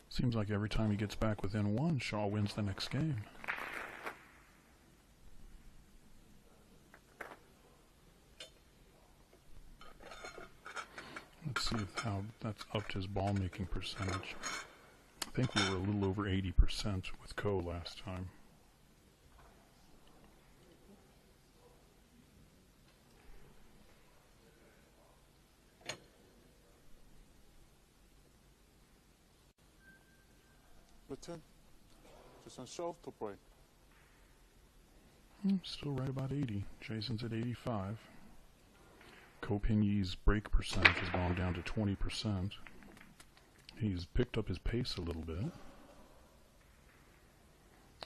Seems like every time he gets back within one, Shaw wins the next game. Let's see how that's upped his ball making percentage. I think we were a little over 80% with Ko last time. Return. Jason Shaw to break. Still right about 80. Jason's at 85. Ko-Ping-Yi's break percentage has gone down to 20%. He's picked up his pace a little bit.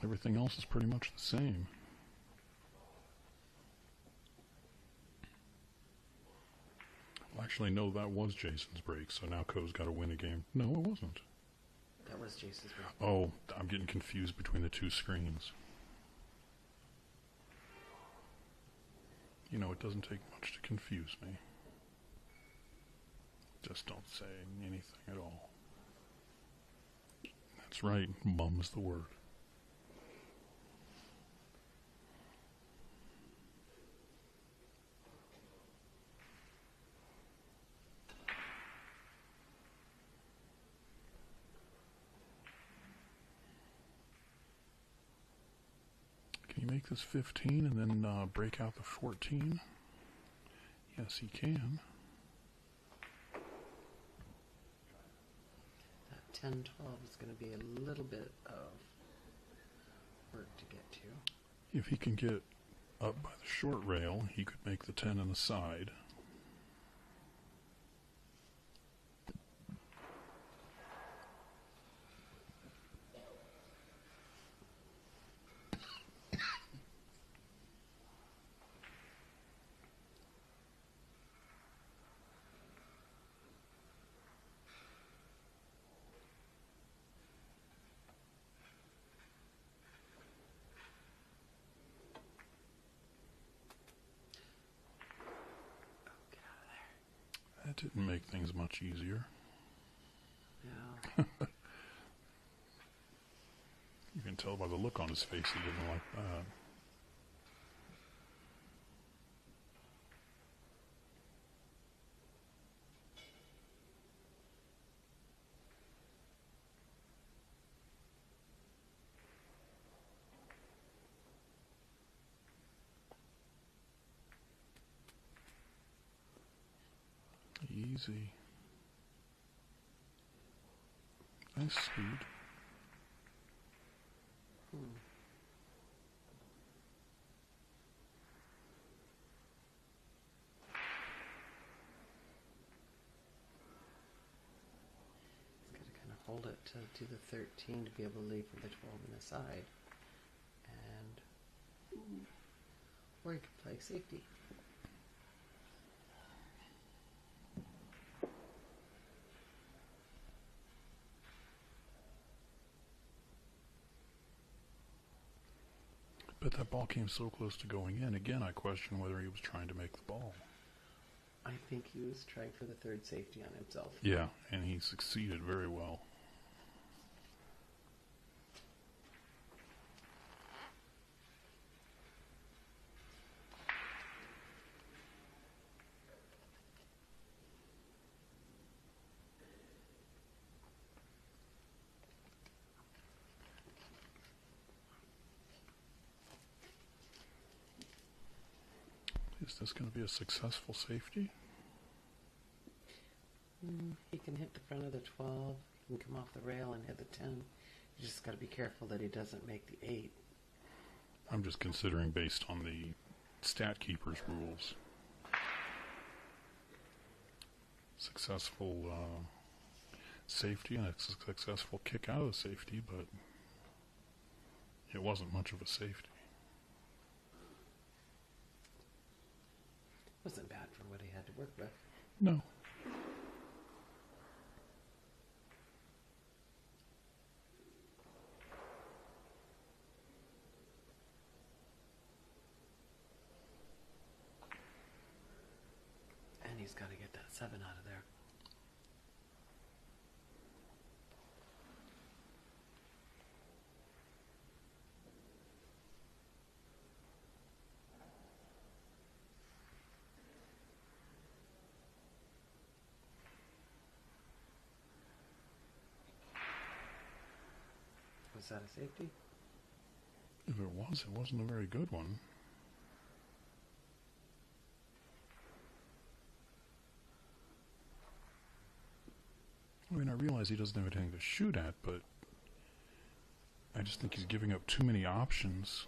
Everything else is pretty much the same. Well, actually, no, that was Jason's break, so now Ko's got to win a game. No, it wasn't. That was Jason's break. Oh, I'm getting confused between the two screens. You know, it doesn't take much to confuse me. Just don't say anything at all. That's right, mum's the word. Can he make this 15 and then break out the 14? Yes, he can. That 10-12 is going to be a little bit of work to get to. If he can get up by the short rail, he could make the 10 on the side. That didn't make things much easier. Yeah. You can tell by the look on his face he didn't like that. Easy. Nice speed. He's got to kind of hold it to do the 13 to be able to leave with the 12 on the side. And or he could play safety. But that ball came so close to going in. Again, I question whether he was trying to make the ball. I think he was trying for the third safety on himself. Yeah, and he succeeded very well. Is this going to be a successful safety? He can hit the front of the 12. He can come off the rail and hit the 10. You just got to be careful that he doesn't make the 8. I'm just considering based on the stat keeper's rules. Successful safety and a successful kick out of the safety, but it wasn't much of a safety. Wasn't bad for what he had to work with. No. And he's got to get that 7 out of there. Was that a safety? If it was, it wasn't a very good one. I mean, I realize he doesn't have anything to shoot at, but I just think he's giving up too many options.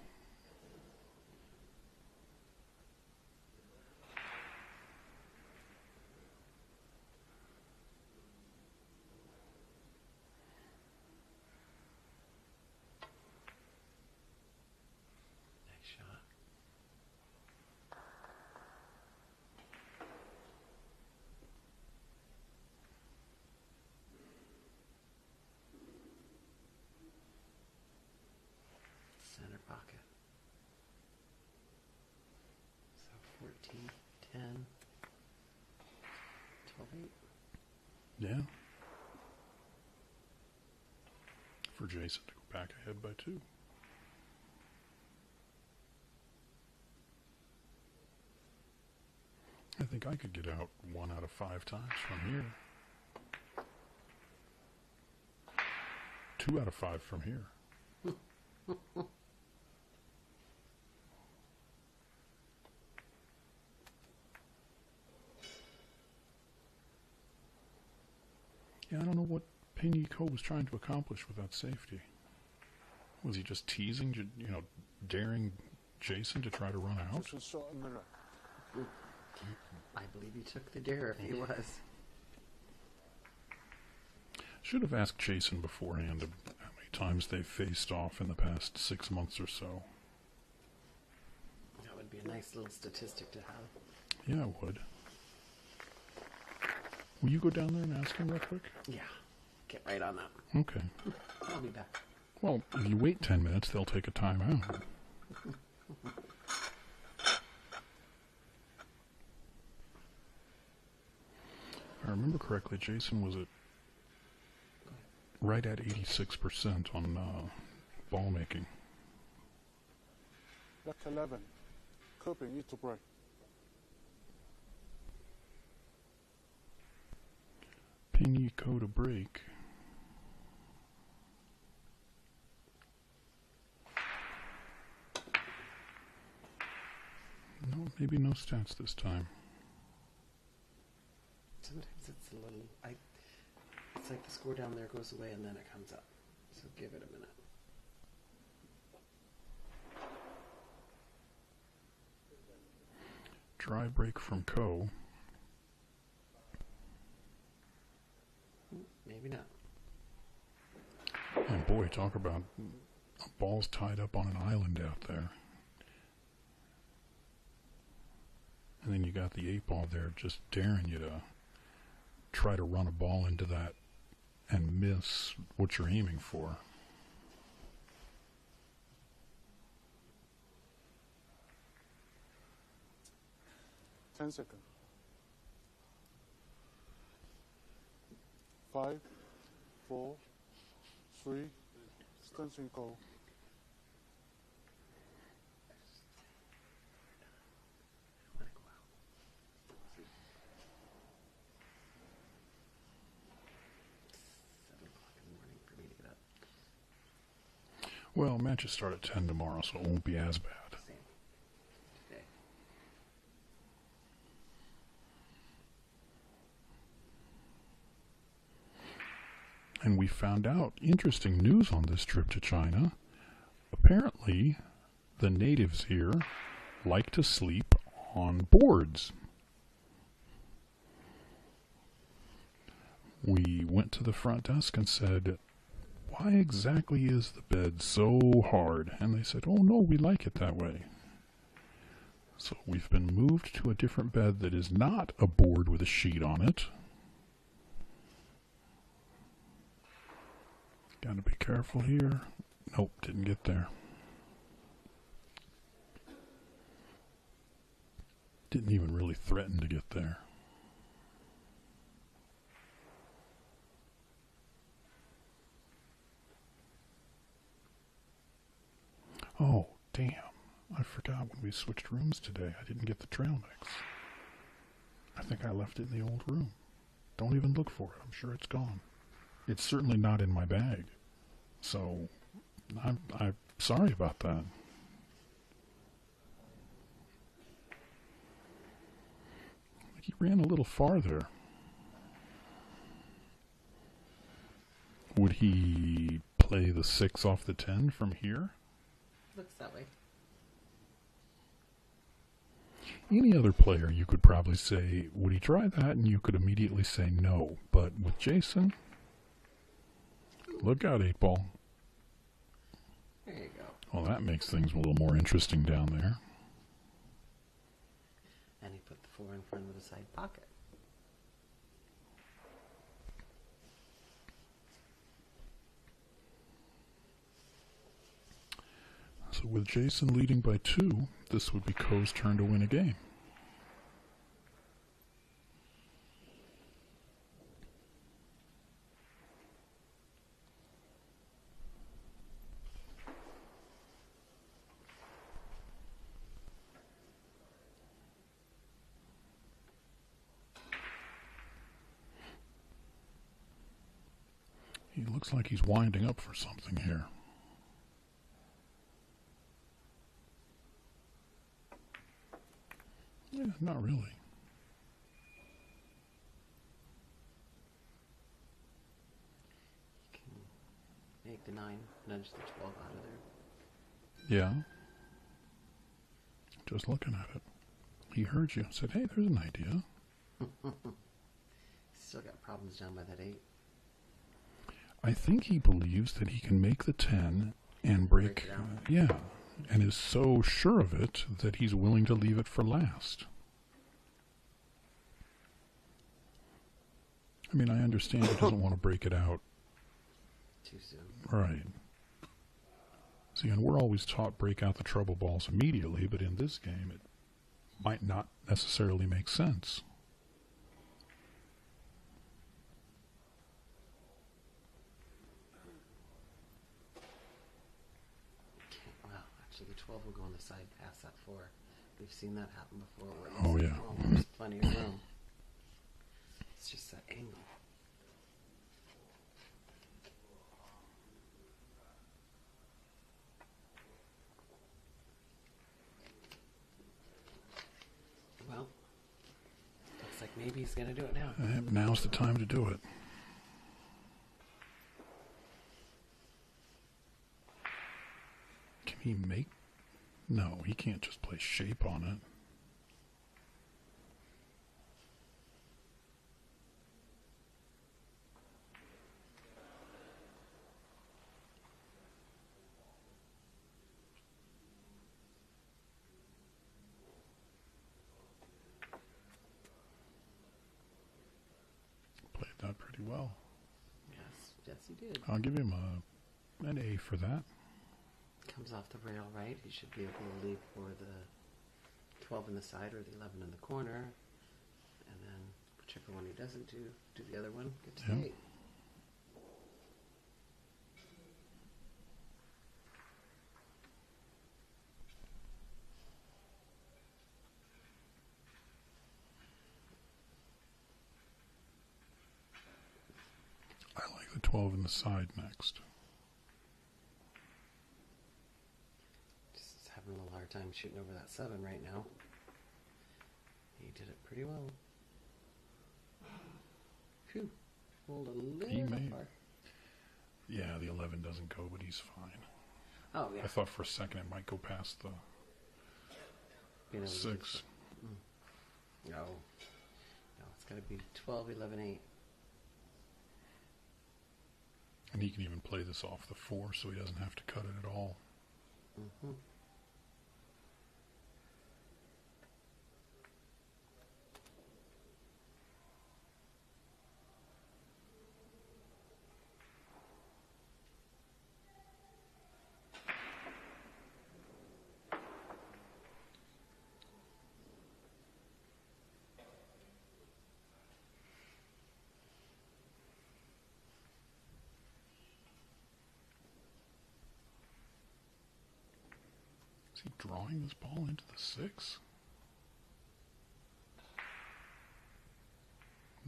Nice shot. Center pocket. So 14, 10, 12, 8. Yeah. For Jason to go back ahead by 2. I think I could get out 1 out of 5 times from here. 2 out of 5 from here. Yeah, I don't know what Ping Ko was trying to accomplish with that safety. Was he just teasing, you know, daring Jason to try to run out? Just a shot in the right. I believe he took the dare if he was. Should have asked Jason beforehand how many times they've faced off in the past 6 months or so. That would be a nice little statistic to have. Yeah, it would. Will you go down there and ask him real quick? Yeah, get right on that. Okay. I'll be back. Well, if you wait 10 minutes, they'll take a time out. If I remember correctly, Jason was at right at 86% on ball making. Black 11.柯秉逸to break. Ping Ko to break. No, maybe no stats this time. Sometimes it's a little. It's like the score down there goes away and then it comes up. So give it a minute. Dry break from Ko. Maybe not. And boy, talk about balls tied up on an island out there. And then you got the 8-ball there just daring you to try to run a ball into that and miss what you're aiming for. Ten seconds. 5, 4, 3, stanching goal. Let it go out. 7 o'clock in the morning for me to get up. Well, matches start at 10 tomorrow, so it won't be as bad. Same. Today. And we found out interesting news on this trip to China. Apparently, the natives here like to sleep on boards. We went to the front desk and said, why exactly is the bed so hard? And they said, oh no, we like it that way. So we've been moved to a different bed that is not a board with a sheet on it. Gotta be careful here. Nope, didn't get there. Didn't even really threaten to get there. Oh, damn. I forgot when we switched rooms today. I didn't get the trail mix. I think I left it in the old room. Don't even look for it. I'm sure it's gone. It's certainly not in my bag. So, I'm sorry about that. He ran a little farther. Would he play the 6 off the 10 from here? Looks that way. Any other player, you could probably say, would he try that? And you could immediately say no. But with Jason, look out, 8-ball. There you go. Well, that makes things a little more interesting down there. And he put the 4 in front of the side pocket. So with Jason leading by 2, this would be Ko's turn to win a game. He looks like he's winding up for something here. Yeah, not really. You can make the 9, nudge the 12 out of there. Yeah. Just looking at it. He heard you and said, hey, there's an idea. Still got problems down by that 8. I think he believes that he can make the 10 and break it out. Yeah, and is so sure of it that he's willing to leave it for last. I mean, I understand he doesn't want to break it out. Too soon. Right. See, and we're always taught break out the trouble balls immediately, but in this game it might not necessarily make sense. Well, actually the 12 will go on the side past that 4. We've seen that happen before. Where Oh, yeah. There's plenty of room. It's just that angle. Well, looks like maybe he's going to do it now. Now's the time to do it. Can he make... No, he can't just play shape on it. Played that pretty well. Yes, he did. I'll give him an A for that. Comes off the rail right. He should be able to leave for the 12 in the side or the 11 in the corner. And then whichever one he doesn't do the other one. Get to the 8. I like the 12 in the side next. Just having a little hard time shooting over that 7 right now. He did it pretty well. Phew. Pulled a He little may. far. Yeah, the 11 doesn't go, but he's fine. Oh, yeah. I thought for a second it might go past the 6. No. No, it's got to be 12, 11, 8. And he can even play this off the 4, so he doesn't have to cut it at all. Mm-hmm. Is he drawing this ball into the 6?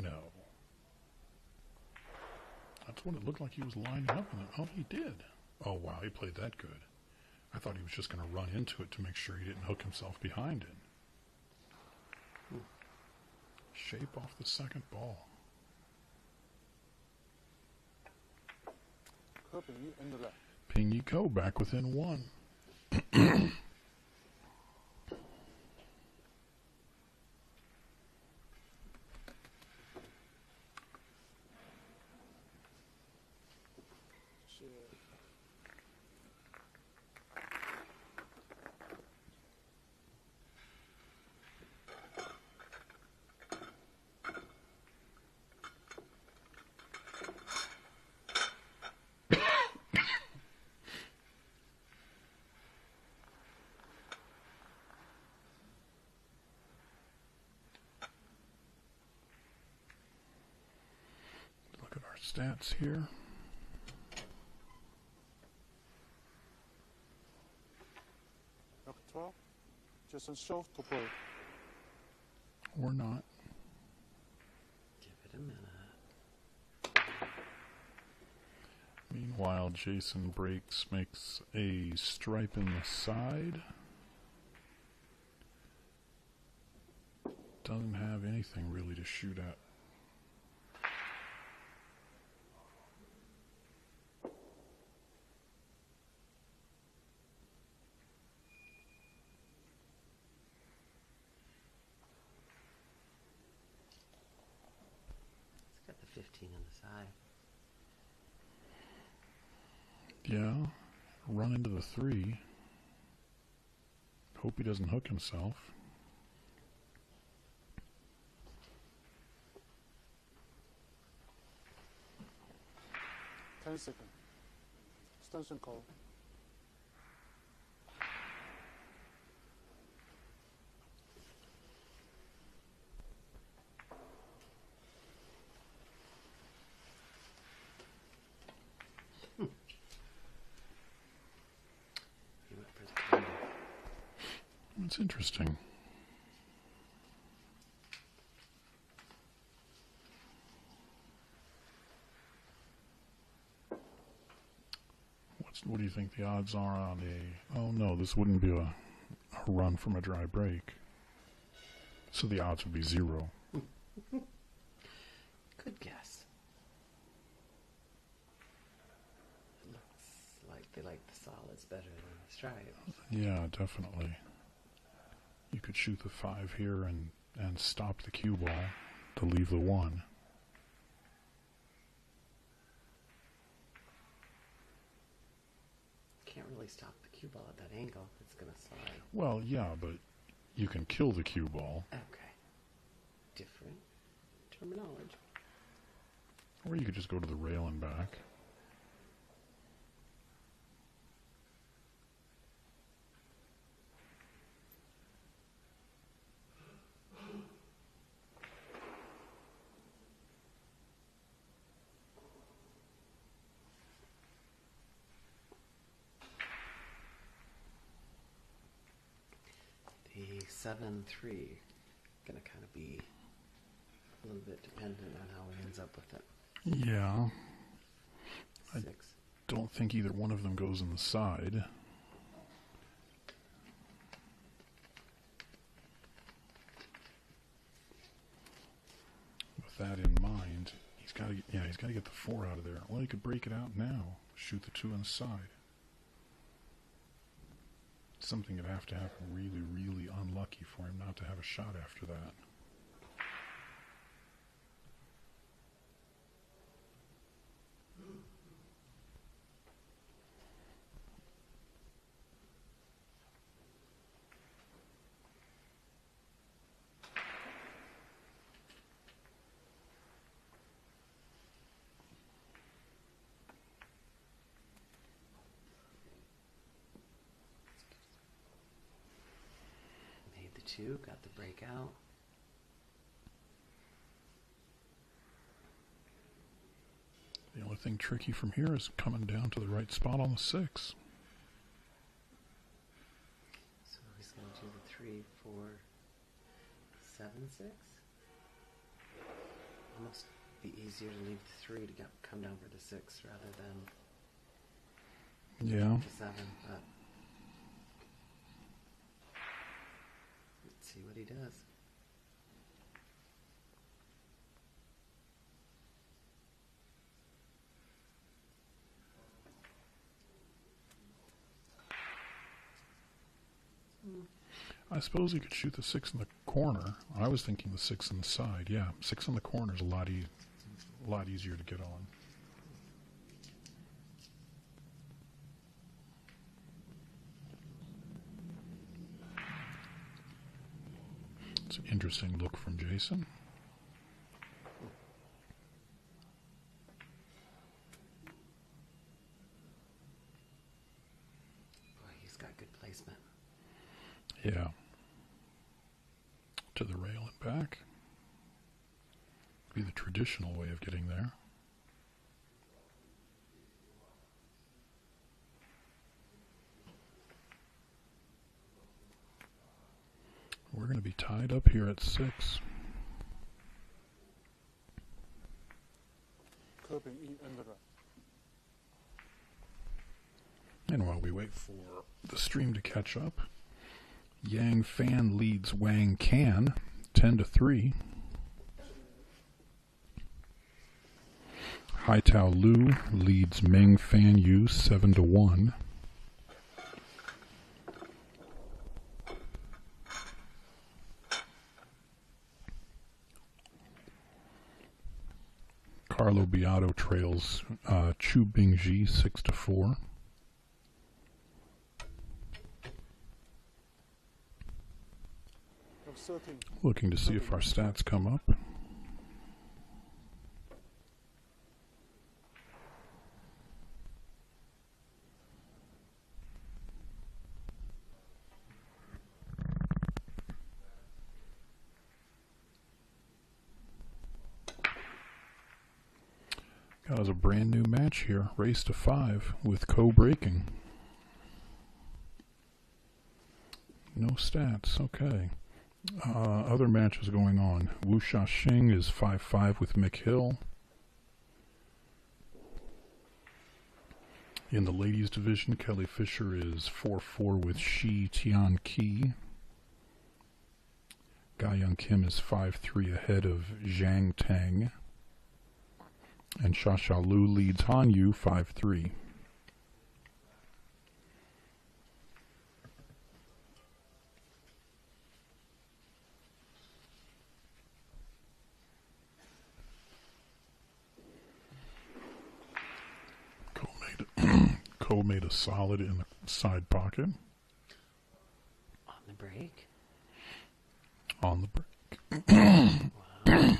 No. That's what it looked like he was lining up in it. Oh, he did. Oh, wow, he played that good. I thought he was just going to run into it to make sure he didn't hook himself behind it. Shape off the second ball.柯秉逸in the left. Ping Yi Ko back within 1. Look at our stats here. Number 12, Jason Shaw to play. Or not. Give it a minute. Meanwhile, Jason breaks, makes a stripe in the side. Doesn't have anything really to shoot at. It's got the 15 on the side. Yeah, run into the 3. Hope he doesn't hook himself. Ten seconds. Extension call. He went for the 20. It's interesting. What do you think the odds are on a... Oh no, this wouldn't be a run from a dry break. So the odds would be 0. Good guess. It looks like they like the solids better than the stripes. Yeah, definitely. You could shoot the 5 here and stop the cue ball to leave the 1. Can't really stop the cue ball at that angle. It's going to slide. Well, yeah, but you can kill the cue ball. Okay. Different terminology. Or you could just go to the rail and back. The 7-3 going to kind of be a little bit dependent on how he ends up with it. Yeah. I 6. don't think either one of them goes in the side. With that in mind, He's got to, yeah, he's got to get the 4 out of there. Well, he could break it out now. Shoot the 2 on the side. Something would have to happen really, really unlucky for him not to have a shot after that. Made the 2, got the breakout. The only thing tricky from here is coming down to the right spot on the 6. So he's going to do the 3, 4, 7, 6. Almost be easier to leave the 3 to come down for the 6 rather than Yeah. the 7. But let's see what he does. I suppose he could shoot the 6 in the corner. I was thinking the 6 in the side. Yeah, 6 in the corner is a lot easier to get on. It's an interesting look from Jason. Boy, he's got good placement. Yeah. To the rail and back. Be the traditional way of getting there. We're going to be tied up here at 6.柯秉逸and the red. And while we wait for the stream to catch up, Yang Fan leads Wang Can 10-3. Haitao Lu leads Meng Fan Yu 7-1. Carlo Beato trails Chu Bingji 6-4. Looking to see if our stats come up. Got us a brand new match here. Race to 5 with co-breaking. No stats. Okay. Other matches going on. Wu Shaxing is 5-5 with Mick Hill. In the ladies division, Kelly Fisher is 4-4 with Shi Tian Qi. Ga Young Kim is 5-3 ahead of Zhang Tang. And Xia Lu leads Han Yu 5-3. Ko made a solid in the side pocket. On the break. On the break. Wow.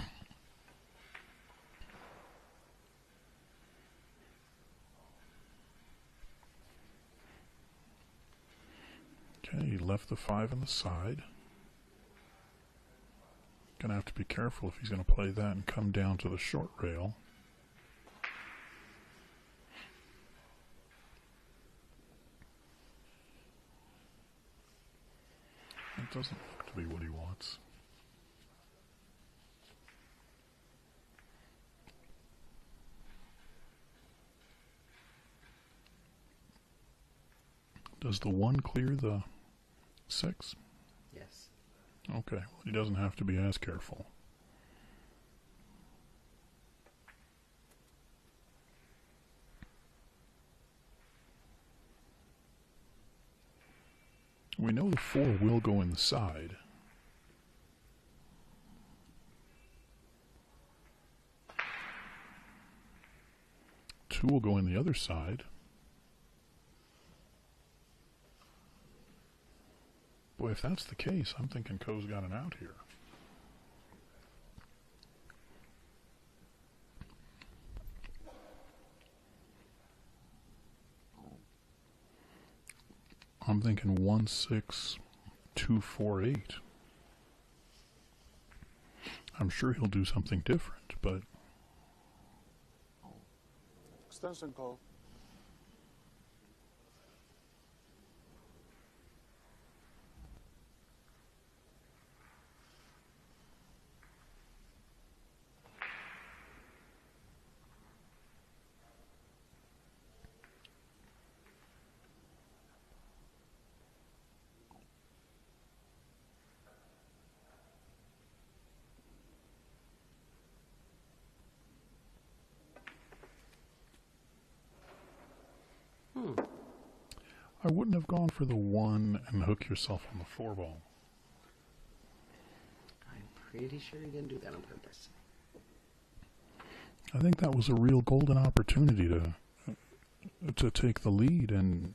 Okay, he left the 5 on the side. Gonna have to be careful if he's gonna play that and come down to the short rail. It doesn't look to be what he wants. Does the 1 clear the 6? Yes. Okay, well, he doesn't have to be as careful. We know the 4 will go in the side. Two will go in the other side. Boy, if that's the case, I'm thinking Ko's got an out here. I'm thinking 1, 6, 2, 4, 8. I'm sure he'll do something different, but Extension call. I wouldn't have gone for the 1 and hook yourself on the 4 ball. I'm pretty sure he didn't do that on purpose. I think that was a real golden opportunity to take the lead and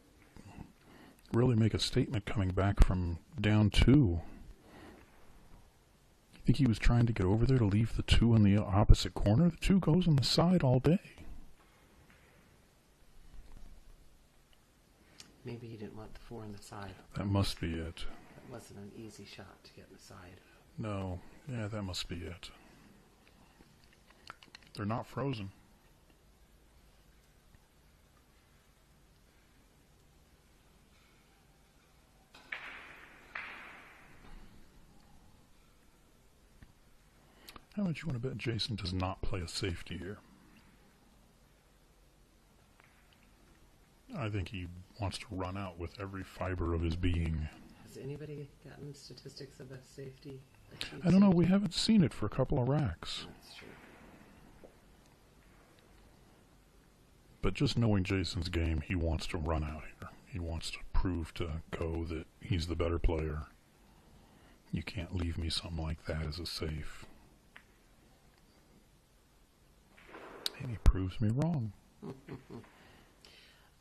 really make a statement coming back from down 2. I think he was trying to get over there to leave the 2 in the opposite corner. The 2 goes on the side all day. Maybe he didn't want the 4 on the side. That must be it. That wasn't an easy shot to get in the side. No. Yeah, that must be it. They're not frozen. How much you want to bet Jason does not play a safety here? I think he wants to run out with every fiber of his being. Has anybody gotten statistics of a safety? I don't know. We haven't seen it for a couple of racks. That's true. But just knowing Jason's game, he wants to run out here. He wants to prove to Ko that he's the better player. You can't leave me something like that as a safe. And he proves me wrong.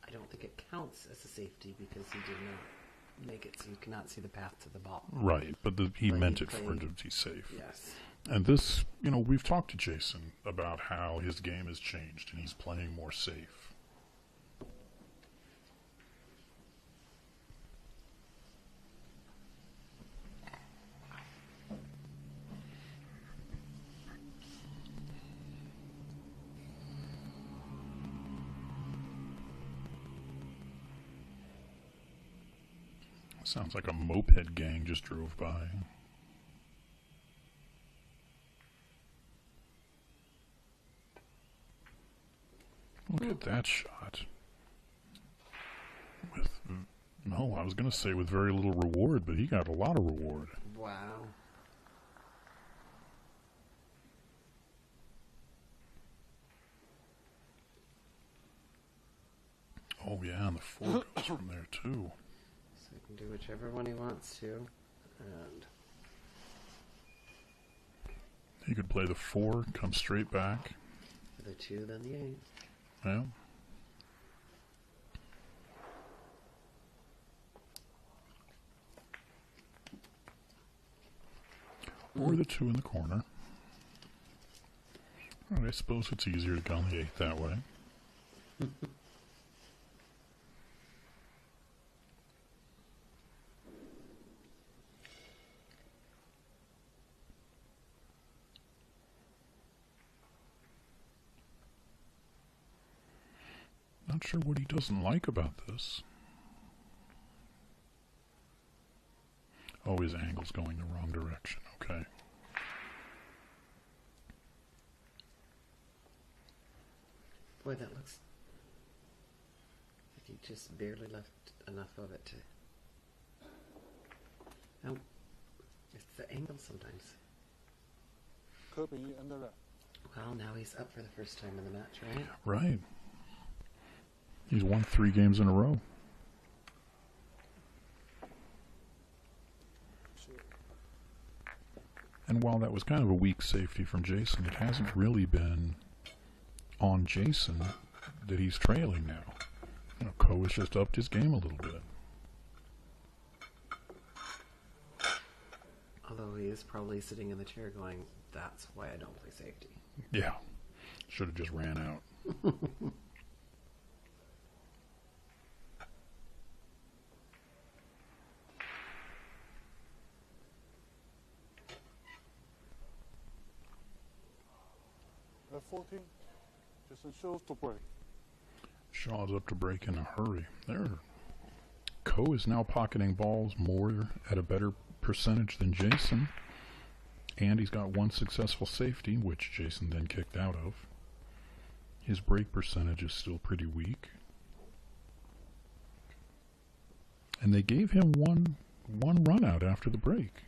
I don't think it counts as a safety because he did not make it so you cannot see the path to the ball. Right, but he But meant he it for played- it to be safe. Yes. And this, we've talked to Jason about how his game has changed and he's playing more safe. Sounds like a moped gang just drove by. Look at that shot. I was going to say with very little reward, but he got a lot of reward. Wow. Oh yeah, and the 4 goes from there too. So he can do whichever one he wants to. And He could play the 4, come straight back. for the 2, then the 8. Yeah. Or the 2 in the corner. Well, I suppose it's easier to go on the 8 that way. Not sure what he doesn't like about this. Oh, his angle's going the wrong direction. Okay. Boy, that looks like he just barely left enough of it to... No, it's the angle sometimes. Kirby and the red. Well, now he's up for the first time in the match, right? Right. He's won 3 games in a row. And while that was kind of a weak safety from Jason, it hasn't really been on Jason that he's trailing now. You know, Ko has just upped his game a little bit. Although he is probably sitting in the chair going, that's why I don't play safety. Yeah. Should have just ran out. At 14, Jason shows to break. Shaw's up to break in a hurry. There. Ko is now pocketing balls more at a better percentage than Jason. And he's got one successful safety, which Jason then kicked out of. His break percentage is still pretty weak. And they gave him one run out after the break.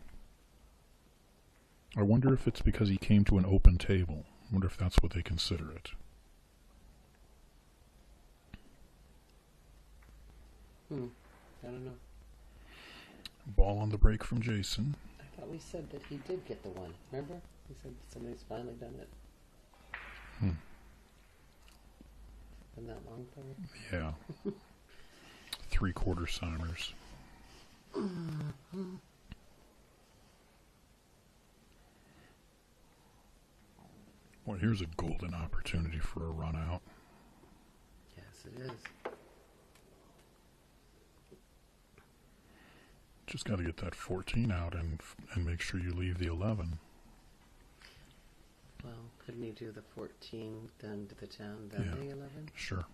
I wonder if it's because he came to an open table. I wonder if that's what they consider it. I don't know. Ball on the break from Jason. I thought we said that he did get the one. Remember? We said somebody's finally done it. Been that long, probably? Yeah. 3/4 simers. Well, here's a golden opportunity for a run out. Yes, it is. Just got to get that 14 out and make sure you leave the 11. Well, couldn't he do the 14, then to the 10, then the 11? Sure.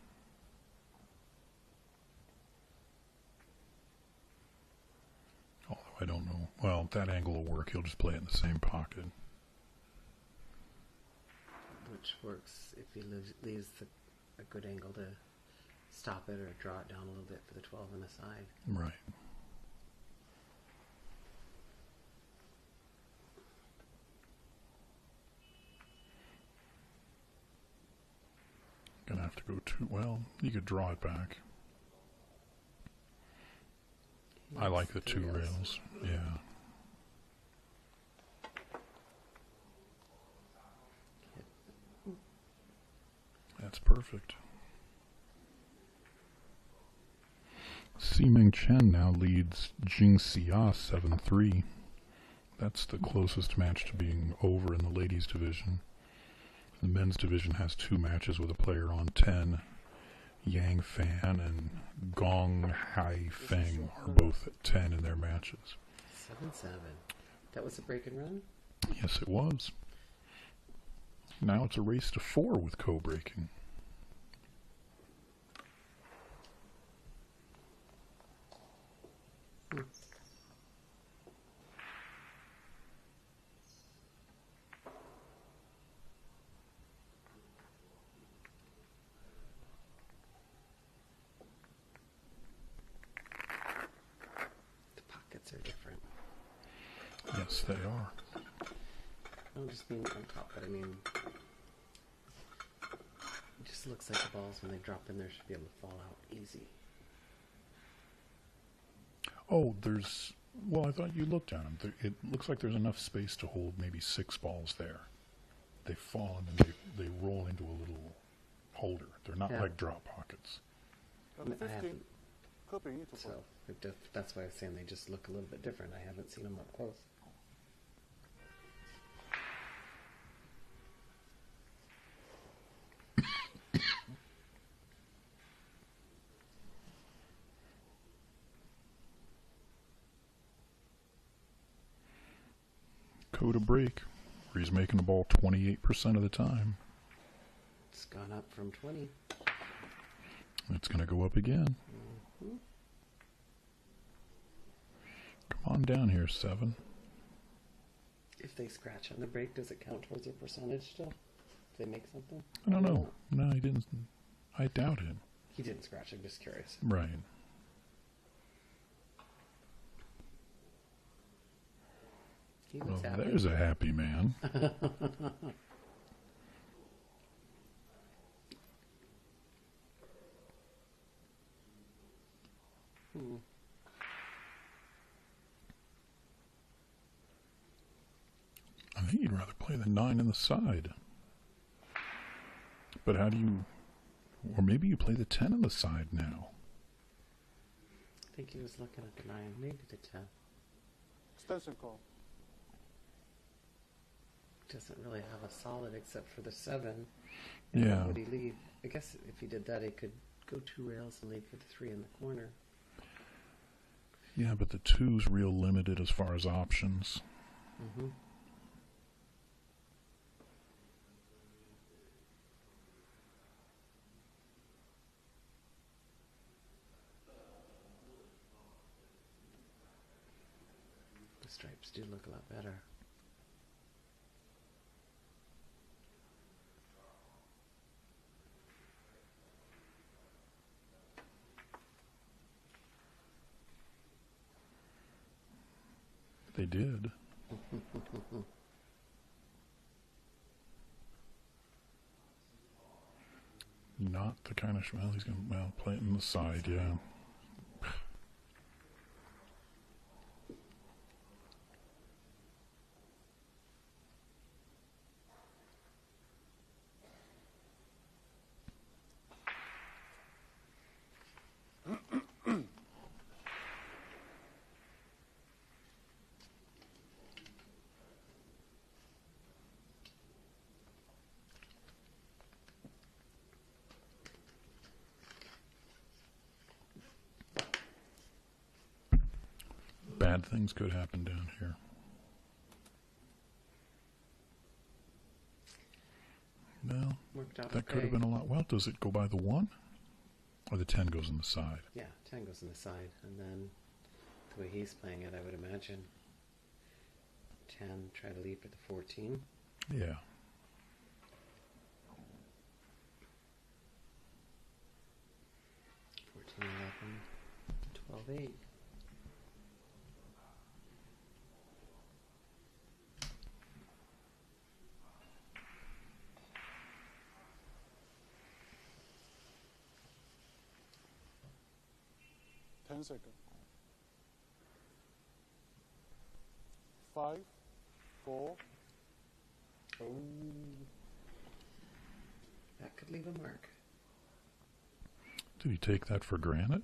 Although I don't know. Well, that angle will work. He'll just play it in the same pocket. Which works if he leaves a good angle to stop it or draw it down a little bit for the 12 on the side. Right. Gonna have to go too well. You could draw it back. I like the 2 rails. Yeah. That's perfect. Ximeng Chen now leads Jing Xia 7-3. That's the closest match to being over in the ladies' division. The men's division has 2 matches with a player on 10. Yang Fan and Gong Hai Feng are both at 10 in their matches. 7-7. That was a break and run? Yes, it was. Now it's a race to 4 with Ko breaking. Are different. Yes, they are. I don't just mean on top, but I mean, it just looks like the balls when they drop in there should be able to fall out easy. Oh, well, I thought you looked at them. It looks like there's enough space to hold maybe 6 balls there. They fall and then they roll into a little holder. They're not like drop pockets. At 15, Ko秉逸to So break. that's why I was saying they just look a little bit different. I haven't seen them up close. Ko to break, where he's making the ball 28% of the time. It's gone up from 20. It's going to go up again. Mm-hmm. Come on down here, 7. If they scratch on the break, does it count towards their percentage still? If they make something? I don't know. No, he didn't. I doubt it. He didn't scratch. I'm just curious. Right. He Well, looks happy. there's a happy man. I think you'd rather play the 9 in the side. But how do you... Or maybe you play the 10 in the side now. I think he was looking at the 9, maybe the 10. Extension call. Doesn't really have a solid except for the 7. Yeah. What would he leave? I guess if he did that, he could go 2 rails and leave for the 3 in the corner. Yeah, but the 2's real limited as far as options. Mm-hmm. The stripes do look a lot better. They did. Not the kind of... Well, he's going to play it in the side, yeah. Bad things could happen down here. Well, Worked out that could have okay. been a lot. Well, does it go by the 1? Or the 10 goes in the side? Yeah, 10 goes in the side, and then the way he's playing it, I would imagine 10, try to leave for the 14. Yeah. Fourteen, 11, 12, 8. Ten seconds. 5, 4. Oh. That could leave a mark. Did he take that for granted?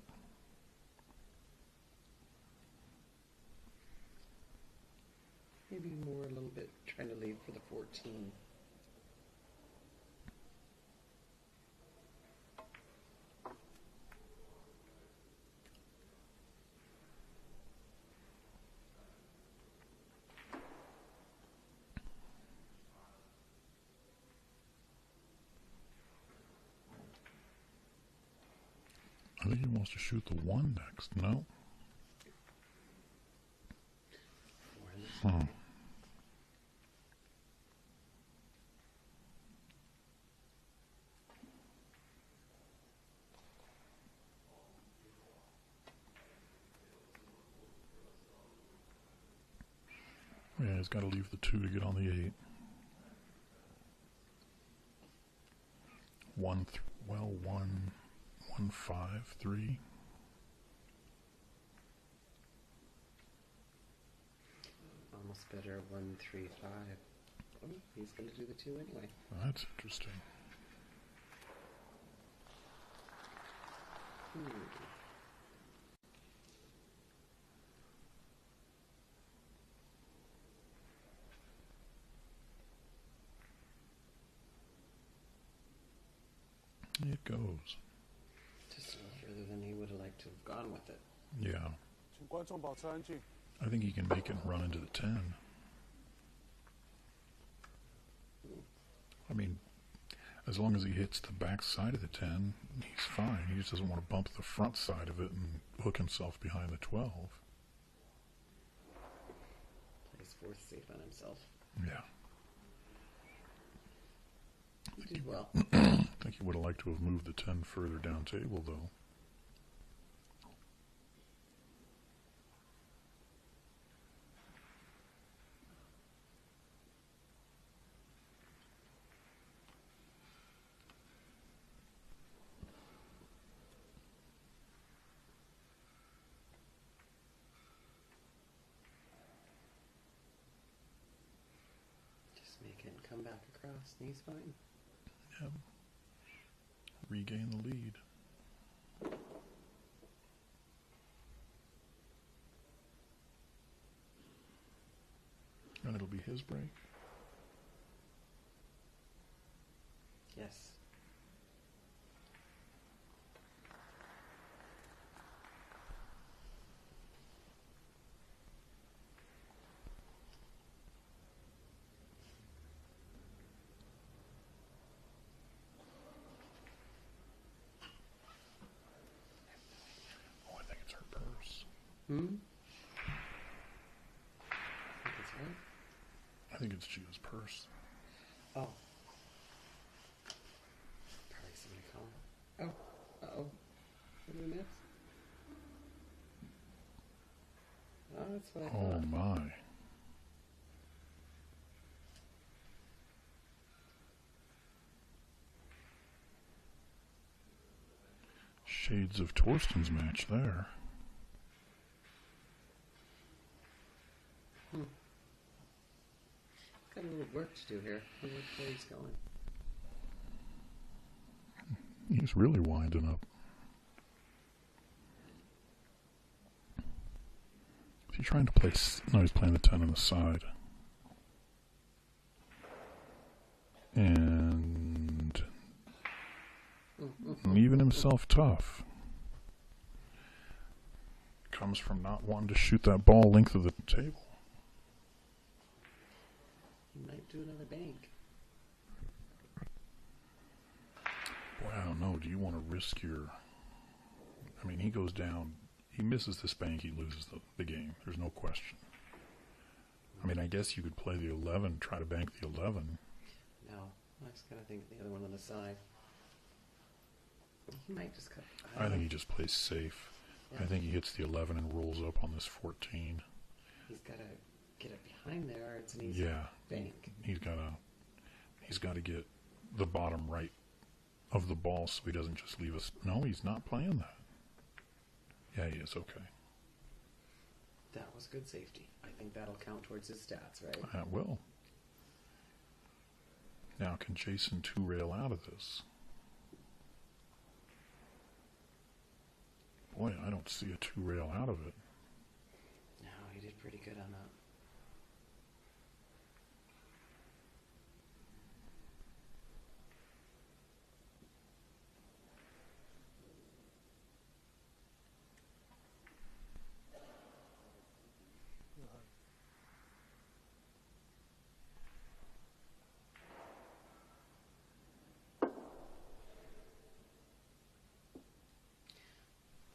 Maybe more a little bit, trying to leave for the 14. I think he wants to shoot the 1 next. No? 4 in the Hmm. Yeah, he's got to leave the 2 to get on the 8. 1, 1, 5, 3. Almost better 1, 3, 5. Oh, he's going to do the 2 anyway. That's interesting. It goes. Just a little further than he would have liked to have gone with it. Yeah. 请观众保持安静。 I think he can make it run into the 10. I mean, as long as he hits the back side of the 10, he's fine. He just doesn't want to bump the front side of it and hook himself behind the 12. Plays 4th safe on himself. Yeah. He did well. I think he would have liked to have moved the 10 further down table, though. come back across, and he's fine. Yep. Regain the lead. And it'll be his break. Yes. Oh, I think it's her purse. Hmm? I think it's what? I think it's Gio's purse. Oh. Probably somebody calling. Oh. Uh-oh. What did we miss? Oh, that's what I Oh thought. my. Shades of Torsten's match there. Got a little work to do here. Look where he's going. He's really winding up. Is he trying to play? No, he's playing the 10 on the side. And leaving himself tough. Comes from not wanting to shoot that ball length of the table. He might do another bank. Boy, I don't know. Do you want to risk your... I mean, he goes down. He misses this bank. He loses the game. There's no question. I mean, I guess you could play the 11, try to bank the 11. No. I was kind of thinking the other one on the side. He might just cut. I think he just plays safe. Yeah. I think he hits the 11 and rolls up on this 14. He's got to get it behind there, or it's an easy bank. He's got to get the bottom right of the ball so he doesn't just leave us. No, he's not playing that. Yeah, he is. Okay. That was good safety. I think that'll count towards his stats, right? That will. Now, can Jason two-rail out of this? Boy, I don't see a two-rail out of it. No, he did pretty good on that.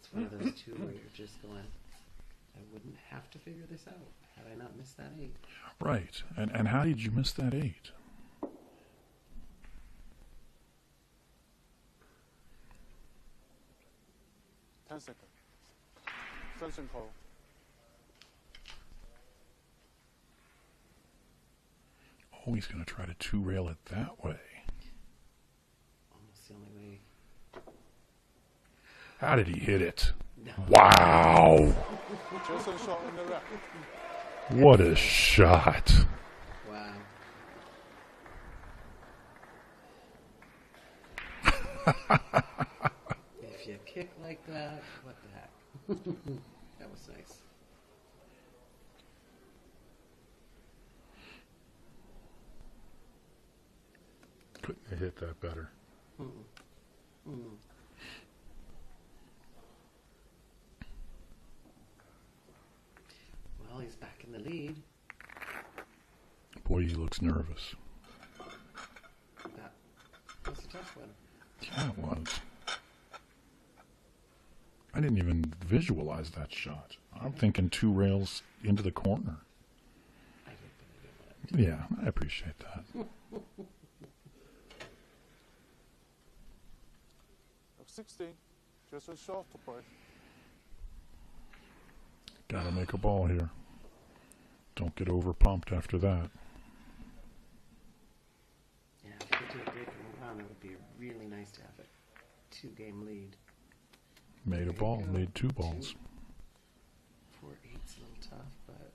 It's one of those two where you're just going, I wouldn't have to figure this out had I not missed that 8. Right. And how did you miss that 8? Ten seconds. Sensing call. Oh, he's going to try to two-rail it that way. Almost the only way. How did he hit it? No. Wow. Jason shot in the rack. What a shot. Wow. If you kick like that, what the heck? That was nice. Couldn't have hit that better. Well, he's back in the lead. Boy, he looks nervous. That was a tough one. Yeah, it was. I didn't even visualize that shot. I'm thinking 2 rails into the corner. I did, but I didn't want Yeah, I appreciate that. Of 16. Jason shot to play. Gotta make a ball here. Don't get over pumped after that. Yeah, if you could do a break and run, it would be really nice to have a 2-game lead. Made a ball, Go. made 2 balls. 4-8's a little tough, but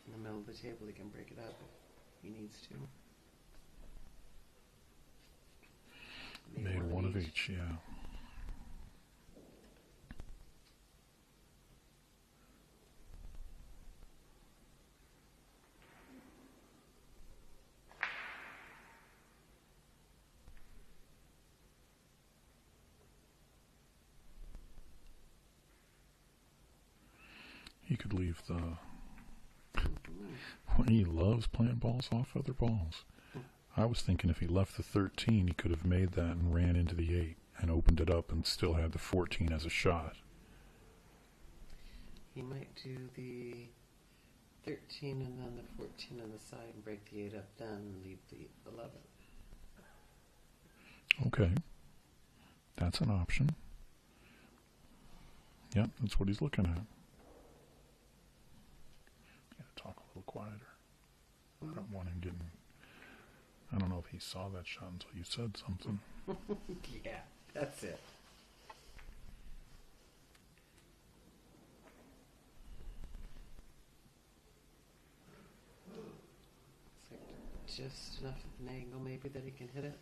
in the middle of the table, he can break it up. He needs to. Made one of each, yeah. He could leave the... He loves playing balls off other balls. I was thinking if he left the 13, he could have made that and ran into the 8 and opened it up and still had the 14 as a shot. He might do the 13 and then the 14 on the side and break the 8 up, then leave the 11. Okay. That's an option. Yep, that's what he's looking at. Gotta talk a little quieter. I don't want him getting... I don't know if he saw that shot until you said something. Yeah, that's it. It's like just enough of an angle maybe that he can hit it.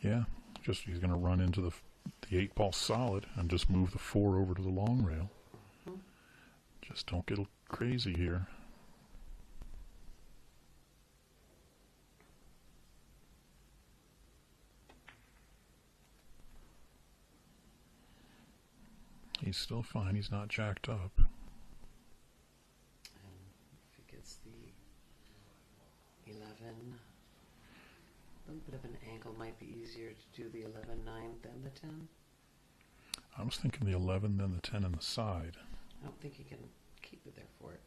Yeah, just he's going to run into the 8 ball solid and just move the 4 over to the long rail. Just don't get crazy here. He's still fine. He's not jacked up. And if he gets the 11, a little bit of an angle might be easier to do the 11-9 than the 10. I was thinking the 11, then the 10 on the side. I don't think he can keep it there for it.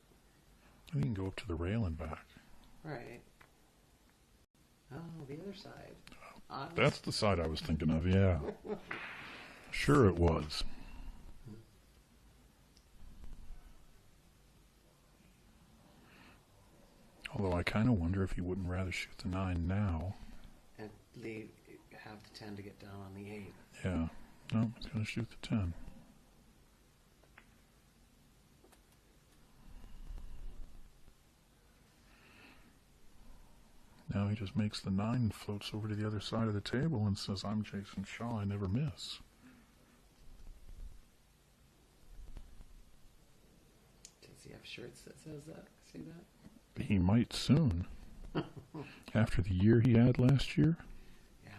I think he can go up to the rail and back. Right. Oh, the other side. That's the side I was thinking of, yeah. Sure it was. Although I kind of wonder if he wouldn't rather shoot the 9 now. And have the 10 to get down on the 8. Yeah. No, he's going to shoot the 10. Now he just makes the 9 and floats over to the other side of the table and says, I'm Jason Shaw, I never miss. Does he have shirts that says that? See that? He might soon. After the year he had last year? Yeah.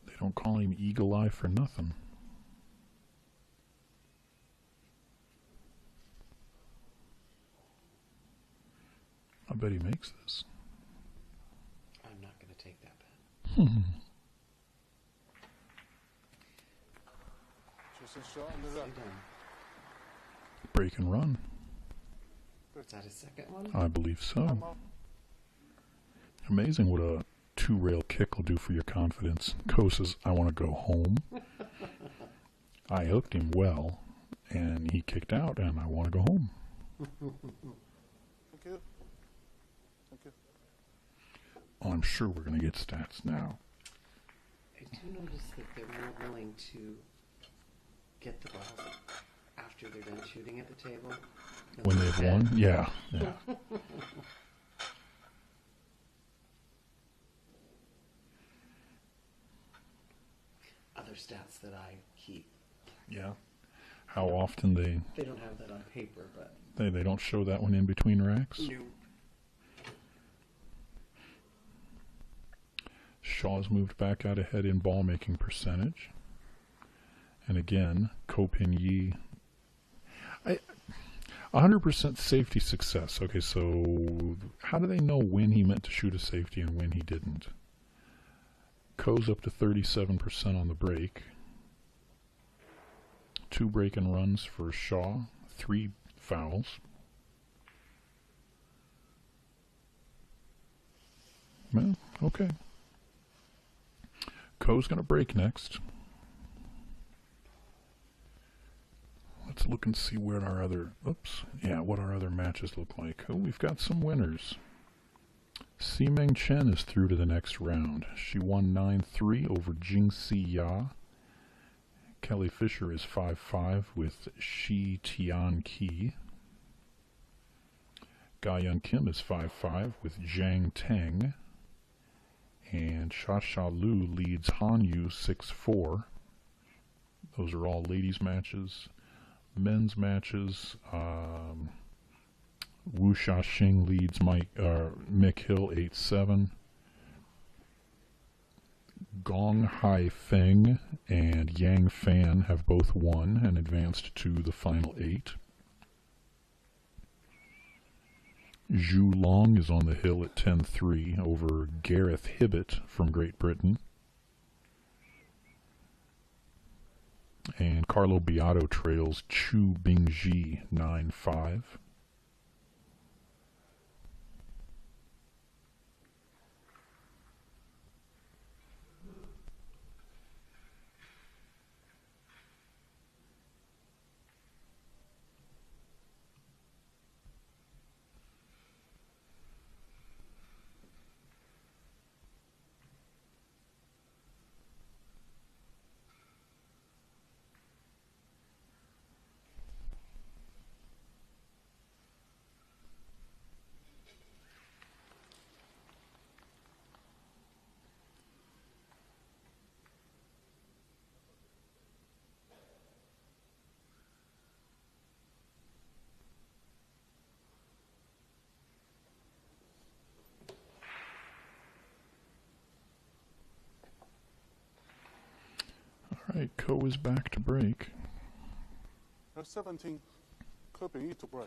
They don't call him Eagle Eye for nothing. I bet he makes this. I'm not going to take that bet. Just a shot on the So right. done. Break and run. Is that his second one? I believe so. Come on. Amazing what a 2-rail kick will do for your confidence. Ko says, I want to go home. I hooked him well, and he kicked out, and I want to go home. Thank you. Thank you. Oh, I'm sure we're going to get stats now. I do notice that they're more willing to get the balls after they're done shooting at the table. When they've won? Yeah. Yeah. Other stats that I keep. Yeah. How often They don't have that on paper, but they don't show that one in between racks? no. Shaw's moved back out ahead in ball making percentage. And again, Ko Bin-yi. 100% safety success. Okay, so how do they know when he meant to shoot a safety and when he didn't? Ko's up to 37% on the break. 2 break and runs for Shaw. 3 fouls. Well, okay. Ko's going to break next. Let's look and see what our other, what our other matches look like. Oh, we've got some winners. Ximeng Chen is through to the next round. She won 9-3 over Jingxi Ya. Kelly Fisher is 5-5 with Shi Tian Qi. Ga-Yun Kim is 5-5 with Zhang Teng. And Xia Lu leads Han Yu 6-4. Those are all ladies' matches. Men's matches, Wu Shaxing leads Mick Hill 8-7. Gong Hai Feng and Yang Fan have both won and advanced to the final 8. Zhu Long is on the hill at 10-3 over Gareth Hibbett from Great Britain. And Carlo Beato trails Chu Bingji 9-5. Alright, Ko is back to break. 17,柯秉逸to break.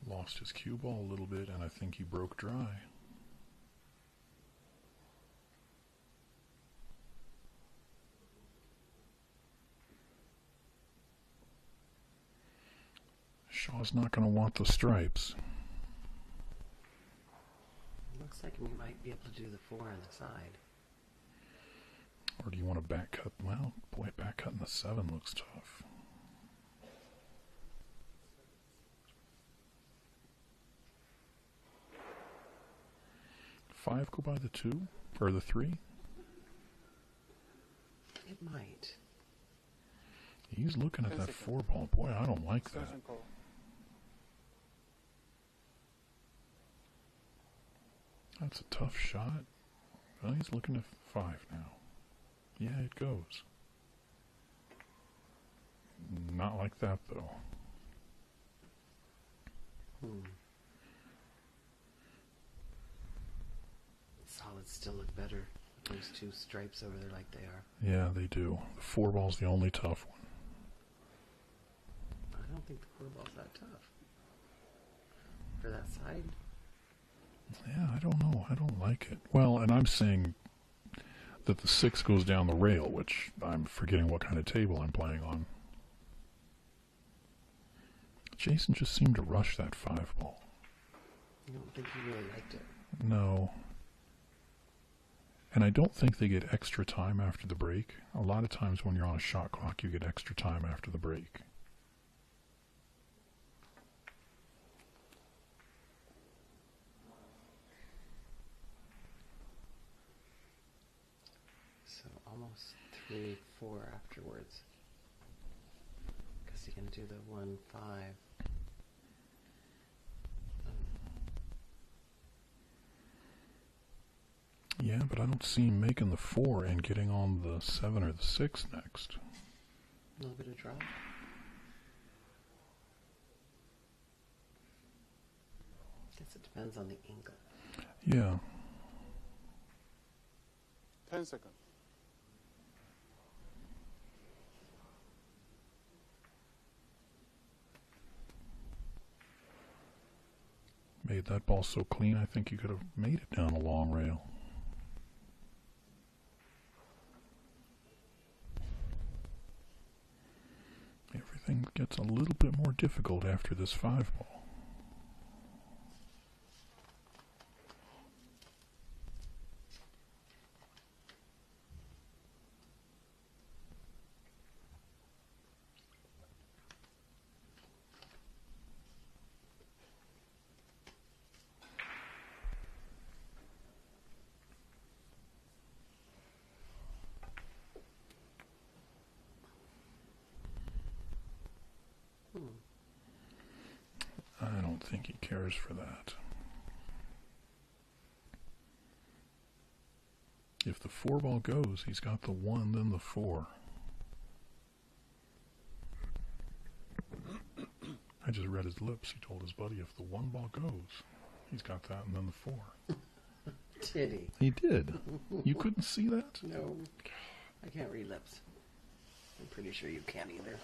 Lost his cue ball a little bit, and I think he broke dry. Shaw's not going to want the stripes. Looks like we might be able to do the 4 on the side. Or do you want to back cut? Well, boy, back cutting the 7 looks tough. Five go by the 2 or the 3? It might. He's looking at that 4 ball. Boy, I don't like that. That's a tough shot. Well, he's looking at 5 now. Yeah, it goes. Not like that, though. Solids still look better. Those 2 stripes over there like they are. Yeah, they do. The 4 ball's the only tough one. I don't think the 4 ball's that tough. For that side? Yeah, I don't know. I don't like it. Well, and I'm saying that the 6 goes down the rail, which I'm forgetting what kind of table I'm playing on. Jason just seemed to rush that 5 ball. I don't think he really liked it. No. And I don't think they get extra time after the break. A lot of times when you're on a shot clock, you get extra time after the break. So almost 3-4 afterwards. Because he's going to do the 1-5. Yeah, but I don't see him making the 4 and getting on the 7 or the 6 next. A little bit of drop. Guess it depends on the angle. Yeah. 10 seconds. Made that ball so clean, I think you could have made it down a long rail. Everything gets a little bit more difficult after this 5 ball. think he cares for that. If the 4 ball goes, he's got the 1, then the 4. I just read his lips. He told his buddy, if the 1 ball goes, he's got that, and then the 4. Did he? He did. You couldn't see that? No. I can't read lips. I'm pretty sure you can't either.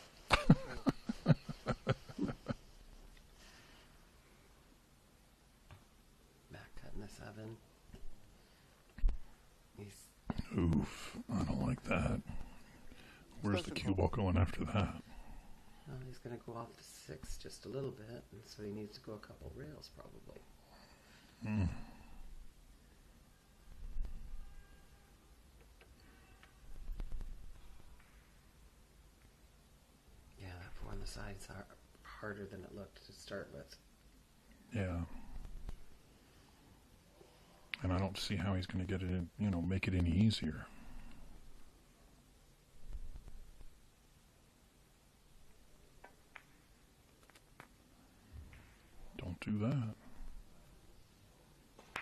Back cutting the 7. Oof, I don't like that. Where's the cue ball going after that? Well, he's going to go off the 6 just a little bit, and so he needs to go a couple rails probably. Yeah, that 4 on the side's harder than it looked to start with. Yeah. And I don't see how he's going to get it in, make it any easier. Don't do that. I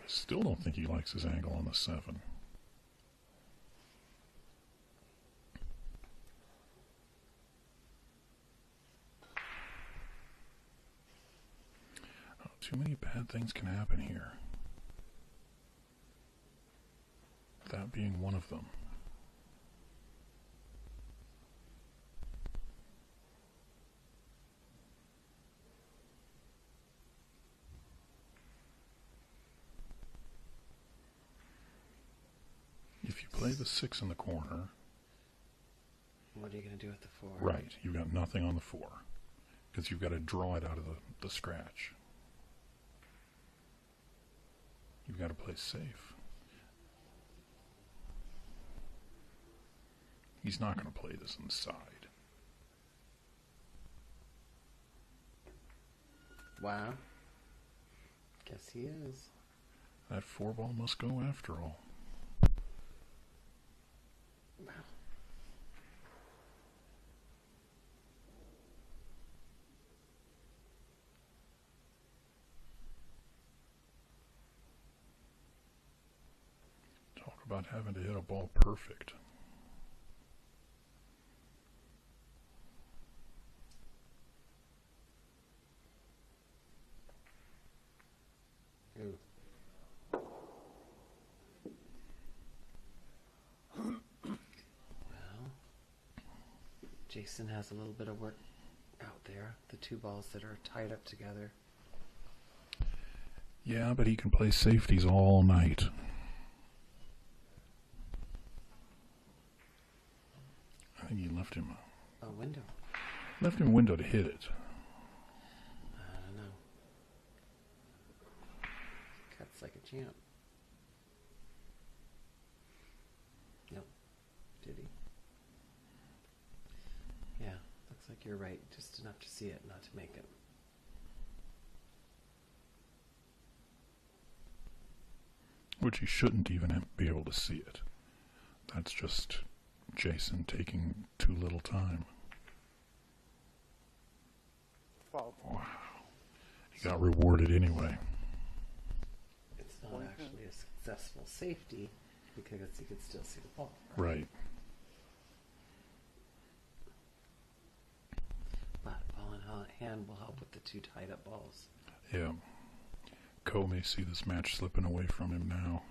still don't think he likes his angle on the 7. Oh, too many bad things can happen here. That being one of them. If you play the 6 in the corner... What are you going to do with the 4? Right, you've got nothing on the 4. Because you've got to draw it out of the scratch. You've got to play safe. He's not going to play this on the side. Wow. Guess he is. That 4 ball must go after all. Wow. Talk about having to hit a ball perfect. Ooh. Well, Jason has a little bit of work out there. The 2 balls that are tied up together. Yeah, but he can play safeties all night. I think he left him A window. a window to hit it. I don't know. Cuts like a champ. Nope. Did he? Yeah, looks like you're right. Just enough to see it, not to make it. Which he shouldn't even be able to see it. That's just Jason taking too little time. Foul. Wow. He got rewarded anyway. It's not actually a successful safety because you could still see the ball. Right. But ball in hand will help with the 2 tied up balls. Yeah. Ko may see this match slipping away from him now.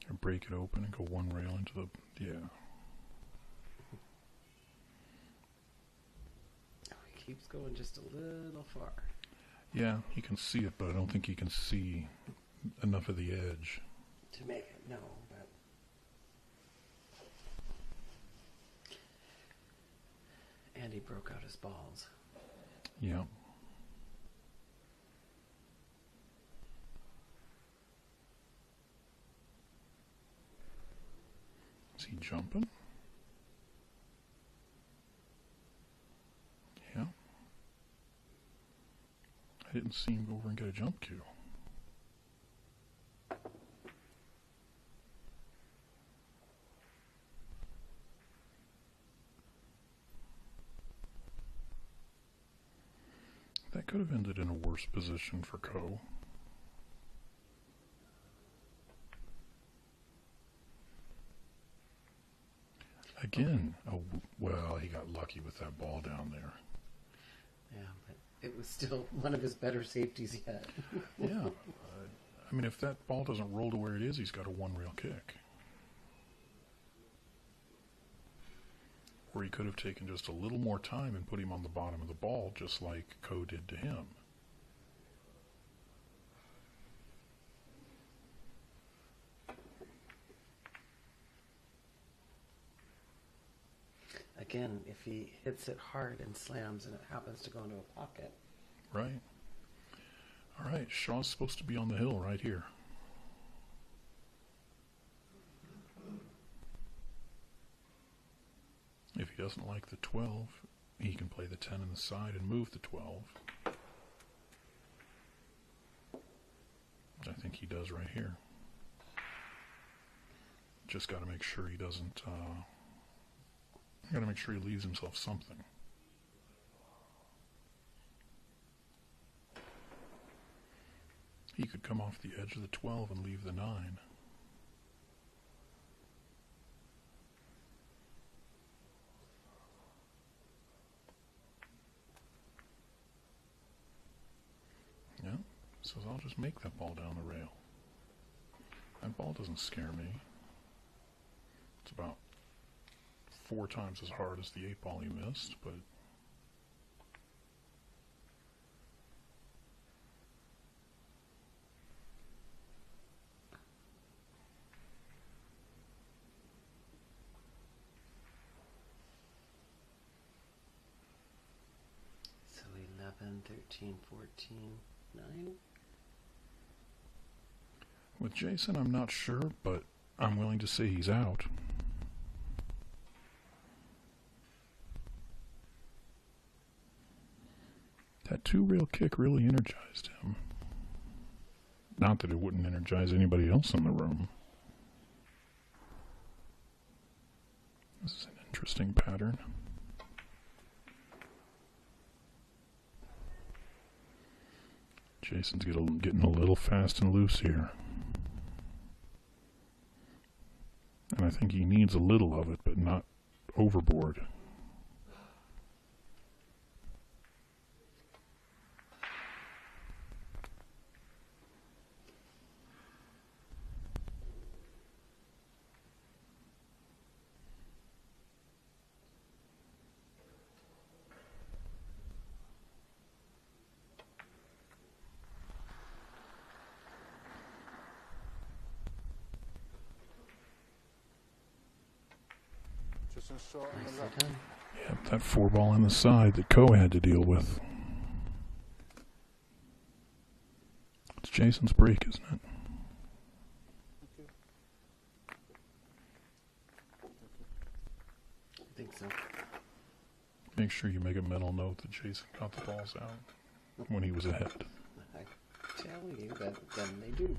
Or break it open and go 1 rail into the... Yeah. Oh, he keeps going just a little far. Yeah, he can see it, but I don't think he can see enough of the edge. To make it, no, but... And he broke out his balls. Yeah. Is he jumping? Yeah. I didn't see him go over and get a jump cue. could have ended in a worse position for Ko. Again, well, he got lucky with that ball down there. Yeah, but it was still one of his better safeties yet. Yeah. I mean, if that ball doesn't roll to where it is, he's got a one-rail kick. Or he could have taken just a little more time and put him on the bottom of the ball, just like Ko did to him. Again, if he hits it hard and slams and it happens to go into a pocket. Right. All right, Shaw's supposed to be on the hill right here. If he doesn't like the 12, he can play the 10 in the side and move the 12. Which I think he does right here. Just got to make sure he doesn't, got to make sure he leaves himself something. He could come off the edge of the 12 and leave the 9. Yeah, so I'll just make that ball down the rail. That ball doesn't scare me. It's about 4 times as hard as the 8 ball he missed, but So 11, 13, 14, 9. with Jason, I'm not sure, but I'm willing to say he's out. That 2-rail kick really energized him. Not that it wouldn't energize anybody else in the room. This is an interesting pattern. Jason's getting a little fast and loose here. And I think he needs a little of it, but not overboard. Jason Shaw on the Nicely left. done. Yep, that 4 ball in the side that Ko had to deal with. It's Jason's break, isn't it? Okay. I think so. Make sure you make a mental note that Jason got the balls out when he was ahead. I'm telling you that then they do.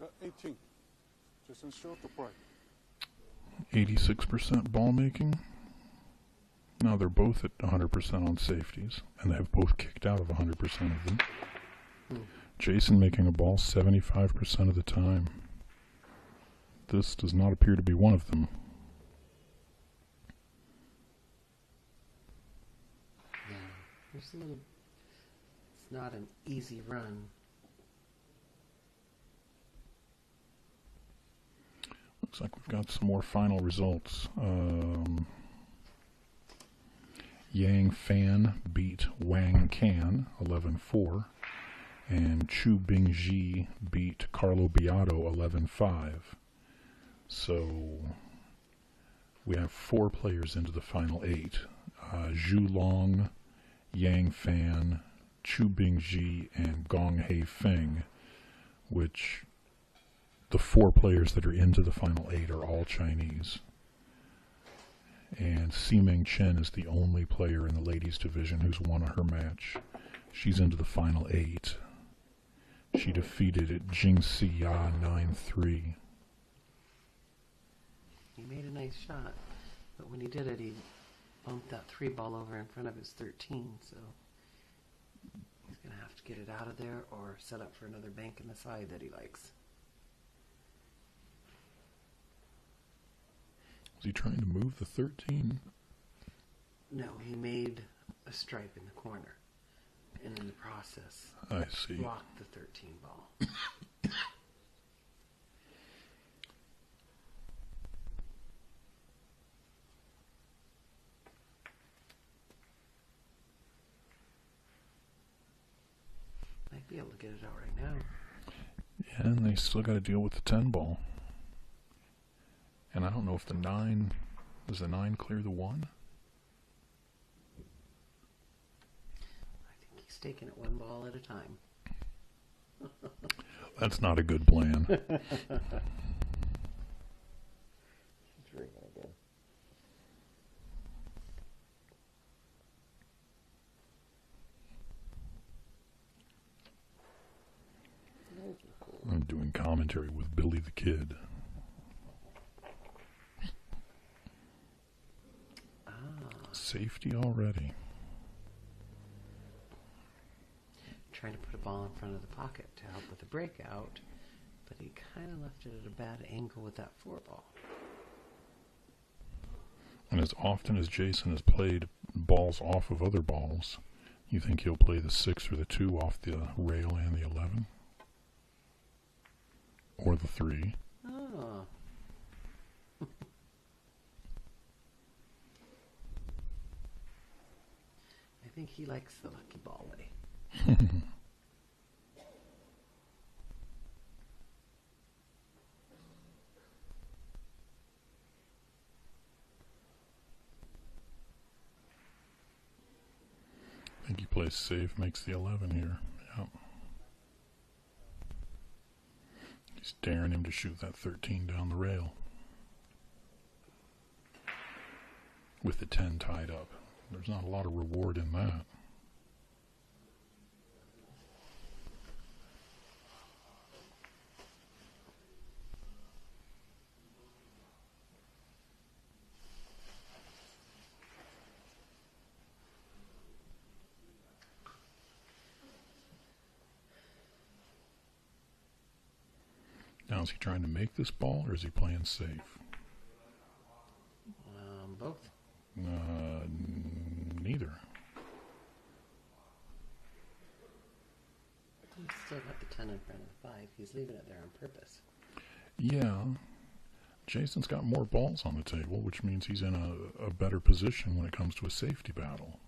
Got 18. Jason Shaw to break. 86% ball making. Now they're both at 100% on safeties, and they have both kicked out of 100% of them. Jason making a ball 75% of the time. This does not appear to be one of them. Yeah, there's a little. It's not an easy run. Looks like we've got some more final results. Yang Fan beat Wang Can 11-4, and Chu Bingji beat Carlo Beato 11-5. So we have 4 players into the final 8. Zhu Long, Yang Fan, Chu Bingji, and Gong Hei Feng, which the 4 players that are into the final 8 are all Chinese. And Ximeng Chen is the only player in the ladies division who's won her match. She's into the final 8. She defeated Jingxi Ya 9-3. He made a nice shot, but when he did it, he bumped that 3 ball over in front of his 13, so he's going to have to get it out of there or set up for another bank in the side that he likes. Was he trying to move the 13? No, he made a stripe in the corner, and in the process, I see. blocked the 13 ball. Might be able to get it out right now. Yeah, and they still got to deal with the 10 ball. And I don't know if the 9, does the 9 clear the 1? I think he's taking it 1 ball at a time. That's not a good plan. He's drinking again. I'm doing commentary with Billy the Kid. Safety already. Trying to put a ball in front of the pocket to help with the breakout, but he kind of left it at a bad angle with that 4 ball. And as often as Jason has played balls off of other balls, you think he'll play the 6 or the 2 off the rail and the 11? Or the 3? Oh. I think he likes the lucky ball way. I think he plays safe, makes the 11 here. Yep. He's daring him to shoot that 13 down the rail. With the 10 tied up. There's not a lot of reward in that. Now, is he trying to make this ball, or is he playing safe? Both. Neither. He's still got the 10 in front of the 5. He's leaving it there on purpose. Yeah. Jason's got more balls on the table, which means he's in a better position when it comes to a safety battle.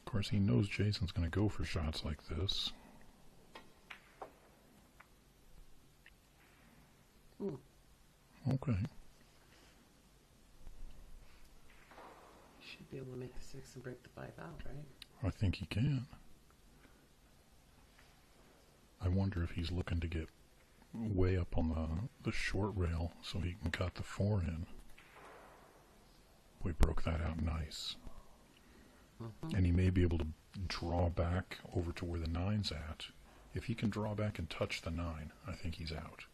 Of course, he knows Jason's going to go for shots like this. Okay. He should be able to make the 6 and break the 5 out, right? I think he can. I wonder if he's looking to get way up on the short rail so he can cut the 4 in. We broke that out nice. And he may be able to draw back over to where the 9's at. If he can draw back and touch the 9, I think he's out.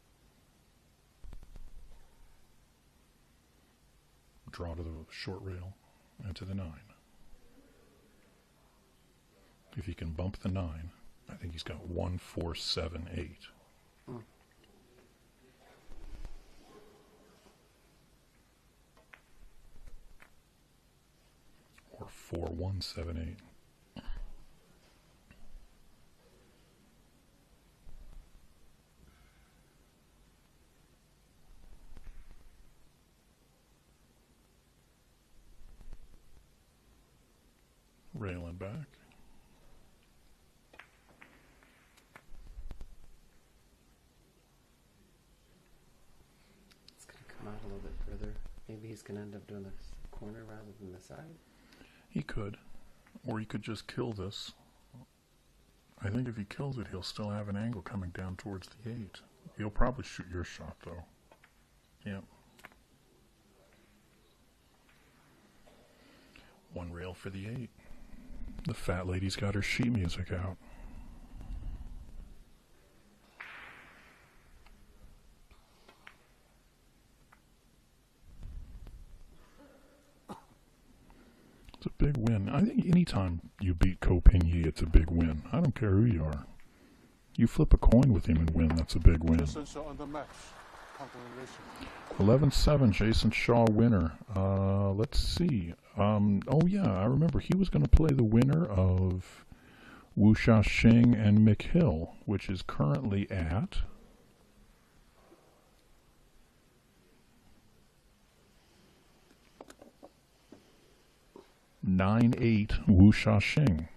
Draw to the short rail and to the 9. If he can bump the 9, I think he's got 1, 4, 7, 8. Or 4, 1, 7, 8. Railing back. It's going to come out a little bit further. Maybe he's going to end up doing the corner rather than the side. He could. Or he could just kill this. I think if he kills it, he'll still have an angle coming down towards the 8. He'll probably shoot your shot, though. Yep. One rail for the 8. The fat lady's got her sheet music out. It's a big win. I think anytime you beat Koping-Yi, it's a big win. I don't care who you are. You flip a coin with him and win, that's a big win. Jason Shaw on the match. 11-7, Jason Shaw winner. Let's see. Oh yeah, I remember he was going to play the winner of Wu Shaoxing and McHill, which is currently at 9-8 Wu Shaoxing.